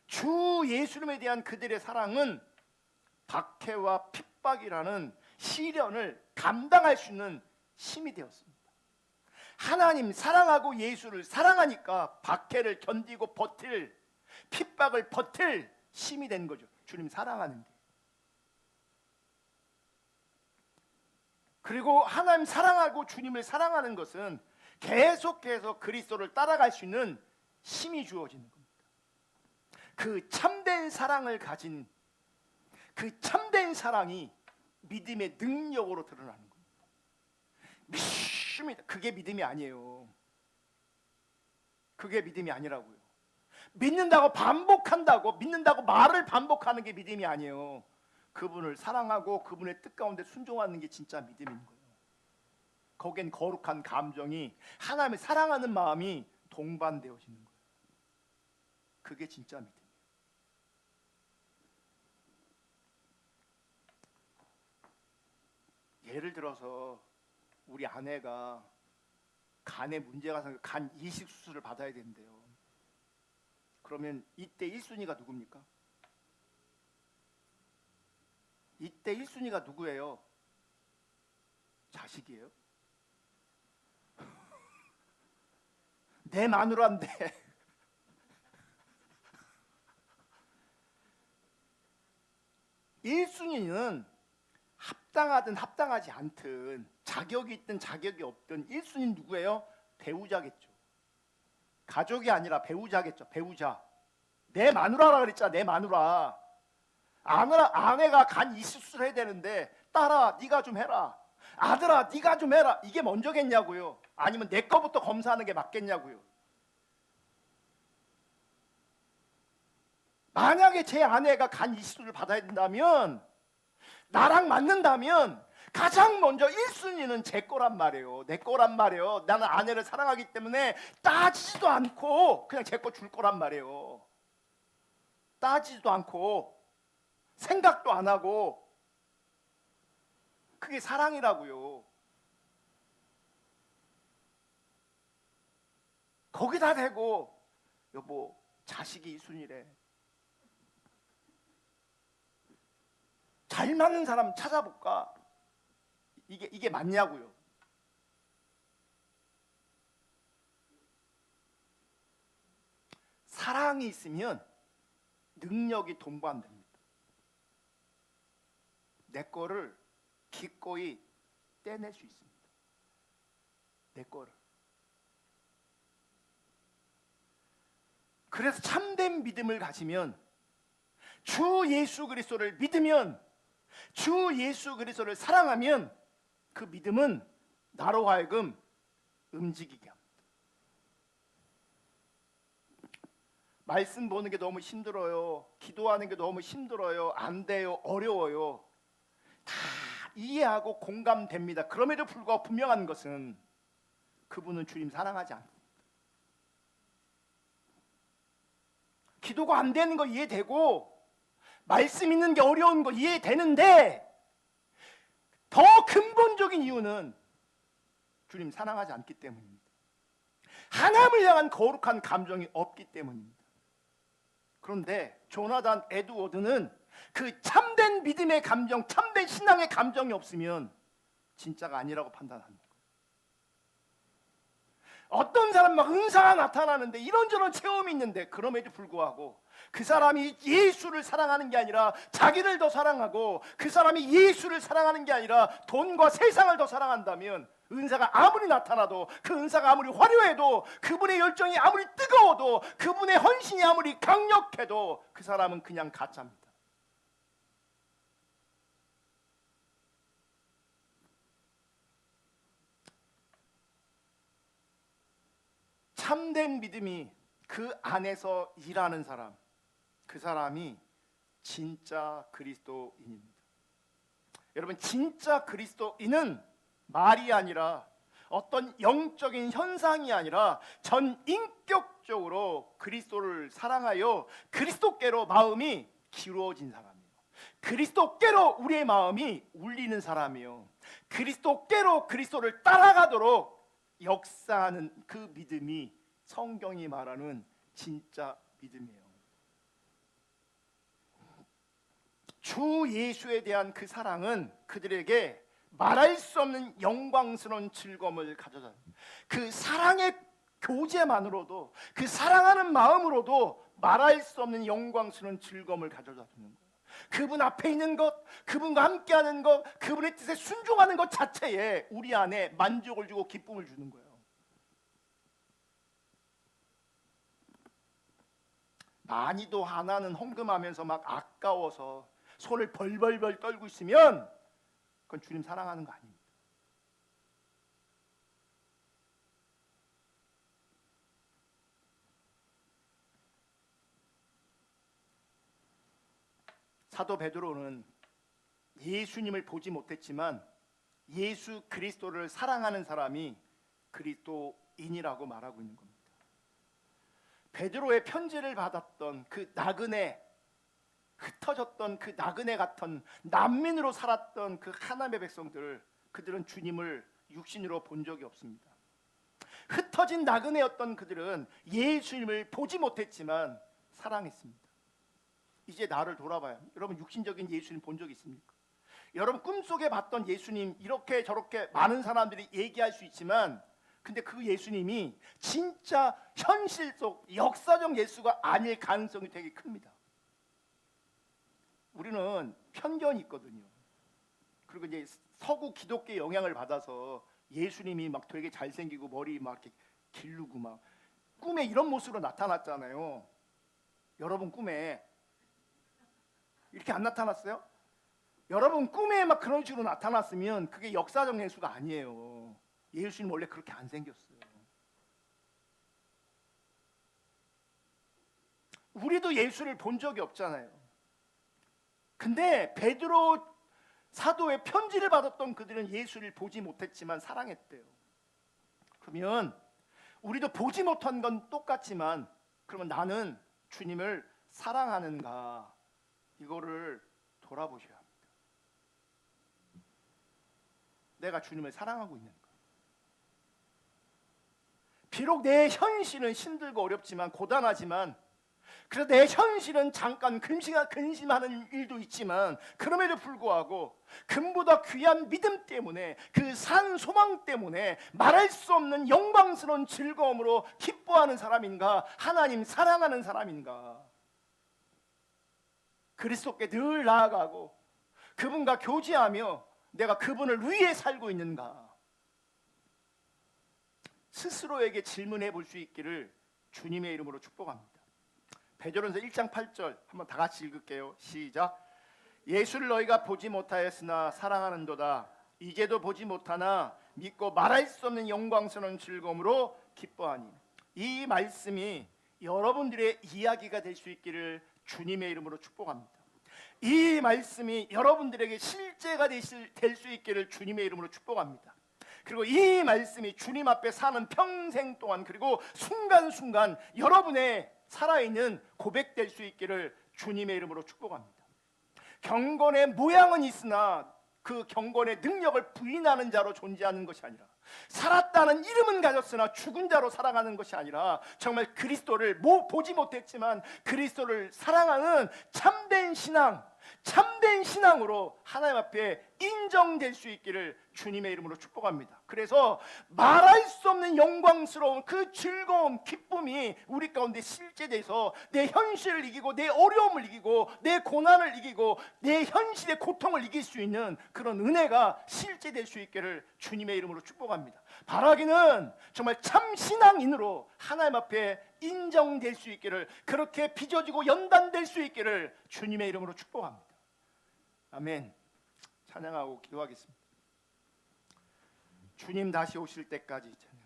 주 예수님에 대한 그들의 사랑은 박해와 핍박이라는 시련을 감당할 수 있는 힘이 되었습니다. 하나님 사랑하고 예수를 사랑하니까 박해를 견디고 버틸, 핍박을 버틸 힘이 된 거죠. 주님 사랑하는 게. 그리고 하나님 사랑하고 주님을 사랑하는 것은 계속해서 그리스도를 따라갈 수 있는 힘이 주어지는 겁니다. 그 참된 사랑을 가진 그 참된 사랑이 믿음의 능력으로 드러나는 겁니다. 믿습니다. 그게 믿음이 아니에요. 그게 믿음이 아니라고요. 믿는다고 반복한다고, 믿는다고 말을 반복하는 게 믿음이 아니에요. 그분을 사랑하고 그분의 뜻 가운데 순종하는 게 진짜 믿음인 거예요. 거기엔 거룩한 감정이, 하나님을 사랑하는 마음이 동반되어지는 거예요. 그게 진짜 믿음이에요. 예를 들어서 우리 아내가 간에 문제가 생겨 간 이식 수술을 받아야 된대요. 그러면 이때 1순위가 누굽니까? 이때 1순위가 누구예요? 자식이에요? 내 마누라인데 일순위는 합당하든 합당하지 않든, 자격이 있든 자격이 없든 1순위 누구예요? 배우자겠죠. 가족이 아니라 배우자겠죠. 배우자. 내 마누라라 그랬잖아. 내 마누라. 아내가 간 이수술 해야 되는데 딸아 네가 좀 해라, 아들아 네가 좀 해라, 이게 먼저겠냐고요? 아니면 내 거부터 검사하는 게 맞겠냐고요? 만약에 제 아내가 간 이수술을 받아야 된다면, 나랑 맞는다면 가장 먼저 1순위는 제 거란 말이에요. 내 거란 말이에요. 나는 아내를 사랑하기 때문에 따지지도 않고 그냥 제 거 줄 거란 말이에요. 따지지도 않고 생각도 안 하고. 그게 사랑이라고요. 거기다 대고 여보 자식이 1순위래, 잘 맞는 사람 찾아볼까? 이게 맞냐고요? 사랑이 있으면 능력이 동반됩니다. 내 거를 기꺼이 떼낼 수 있습니다. 내 거를. 그래서 참된 믿음을 가지면, 주 예수 그리스도를 믿으면, 주 예수 그리스도를 사랑하면 그 믿음은 나로 하여금 움직이게 합니다. 말씀 보는 게 너무 힘들어요, 기도하는 게 너무 힘들어요, 안 돼요, 어려워요, 다 이해하고 공감됩니다. 그럼에도 불구하고 분명한 것은 그분은 주님 사랑하지 않습니다. 기도가 안 되는 거 이해되고 말씀 있는 게 어려운 거 이해되는데, 더 근본적인 이유는 주님 사랑하지 않기 때문입니다. 하나님을 향한 거룩한 감정이 없기 때문입니다. 그런데 조나단 에드워드는 그 참된 믿음의 감정, 참된 신앙의 감정이 없으면 진짜가 아니라고 판단합니다. 어떤 사람 막 은사가 나타나는데 이런저런 체험이 있는데, 그럼에도 불구하고 그 사람이 예수를 사랑하는 게 아니라 자기를 더 사랑하고, 그 사람이 예수를 사랑하는 게 아니라 돈과 세상을 더 사랑한다면, 은사가 아무리 나타나도, 그 은사가 아무리 화려해도, 그분의 열정이 아무리 뜨거워도, 그분의 헌신이 아무리 강력해도 그 사람은 그냥 가짜입니다. 참된 믿음이 그 안에서 일하는 사람, 그 사람이 진짜 그리스도인입니다. 여러분, 진짜 그리스도인은 말이 아니라 어떤 영적인 현상이 아니라 전인격적으로 그리스도를 사랑하여 그리스도께로 마음이 기울어진 사람이에요. 그리스도께로 우리의 마음이 울리는 사람이에요. 그리스도께로 그리스도를 따라가도록 역사하는 그 믿음이 성경이 말하는 진짜 믿음이에요. 주 예수에 대한 그 사랑은 그들에게 말할 수 없는 영광스러운 즐거움을 가져다 줍니다. 그 사랑의 교제만으로도, 그 사랑하는 마음으로도 말할 수 없는 영광스러운 즐거움을 가져다 주는 거예요. 그분 앞에 있는 것, 그분과 함께하는 것, 그분의 뜻에 순종하는 것 자체에 우리 안에 만족을 주고 기쁨을 주는 거예요. 많이도 하나는 헌금하면서 막 아까워서 손을 벌벌벌 떨고 있으면 그건 주님 사랑하는 거 아닙니다. 사도 베드로는 예수님을 보지 못했지만 예수 그리스도를 사랑하는 사람이 그리스도인이라고 말하고 있는 겁니다. 베드로의 편지를 받았던 그 나그네, 흩어졌던 그 나그네 같은 난민으로 살았던 그 하나님의 백성들, 그들은 주님을 육신으로 본 적이 없습니다. 흩어진 나그네였던 그들은 예수님을 보지 못했지만 사랑했습니다. 이제 나를 돌아봐요. 여러분 육신적인 예수님 본 적 있습니까? 여러분 꿈속에 봤던 예수님 이렇게 저렇게 많은 사람들이 얘기할 수 있지만 근데 그 예수님이 진짜 현실 속 역사적 예수가 아닐 가능성이 되게 큽니다. 우리는 편견이 있거든요. 그리고 이제 서구 기독교의 영향을 받아서 예수님이 막 되게 잘생기고 머리 막 이렇게 기르고 막 꿈에 이런 모습으로 나타났잖아요. 여러분 꿈에 이렇게 안 나타났어요? 여러분 꿈에 막 그런 식으로 나타났으면 그게 역사적 예수가 아니에요. 예수님 원래 그렇게 안 생겼어요. 우리도 예수를 본 적이 없잖아요. 근데 베드로 사도의 편지를 받았던 그들은 예수를 보지 못했지만 사랑했대요. 그러면 우리도 보지 못한 건 똑같지만 그러면 나는 주님을 사랑하는가 이거를 돌아보셔야 합니다. 내가 주님을 사랑하고 있는가? 비록 내 현실은 힘들고 어렵지만 고단하지만 그래서 내 현실은 잠깐 근심하는 일도 있지만 그럼에도 불구하고 금보다 귀한 믿음 때문에 그 산 소망 때문에 말할 수 없는 영광스러운 즐거움으로 기뻐하는 사람인가 하나님 사랑하는 사람인가 그리스도께 늘 나아가고 그분과 교제하며 내가 그분을 위해 살고 있는가 스스로에게 질문해 볼 수 있기를 주님의 이름으로 축복합니다. 베드로전서 1장 8절 한번 다 같이 읽을게요. 시작. 예수를 너희가 보지 못하였으나 사랑하는도다. 이제도 보지 못하나 믿고 말할 수 없는 영광스러운 즐거움으로 기뻐하니. 이 말씀이 여러분들의 이야기가 될 수 있기를 주님의 이름으로 축복합니다. 이 말씀이 여러분들에게 실제가 될 수 있기를 주님의 이름으로 축복합니다. 그리고 이 말씀이 주님 앞에 사는 평생 동안 그리고 순간순간 여러분의 살아있는 고백될 수 있기를 주님의 이름으로 축복합니다. 경건의 모양은 있으나 그 경건의 능력을 부인하는 자로 존재하는 것이 아니라 살았다는 이름은 가졌으나 죽은 자로 살아가는 것이 아니라 정말 그리스도를 보지 못했지만 그리스도를 사랑하는 참된 신앙으로 하나님 앞에 인정될 수 있기를 주님의 이름으로 축복합니다. 그래서 말할 수 없는 영광스러운 그 즐거움, 기쁨이 우리 가운데 실제돼서 내 현실을 이기고 내 어려움을 이기고 내 고난을 이기고 내 현실의 고통을 이길 수 있는 그런 은혜가 실제될 수 있기를 주님의 이름으로 축복합니다. 바라기는 정말 참 신앙인으로 하나님 앞에 인정될 수 있기를 그렇게 빚어지고 연단될 수 있기를 주님의 이름으로 축복합니다. 아멘. 찬양하고 기도하겠습니다. 주님 다시 오실 때까지 찬양.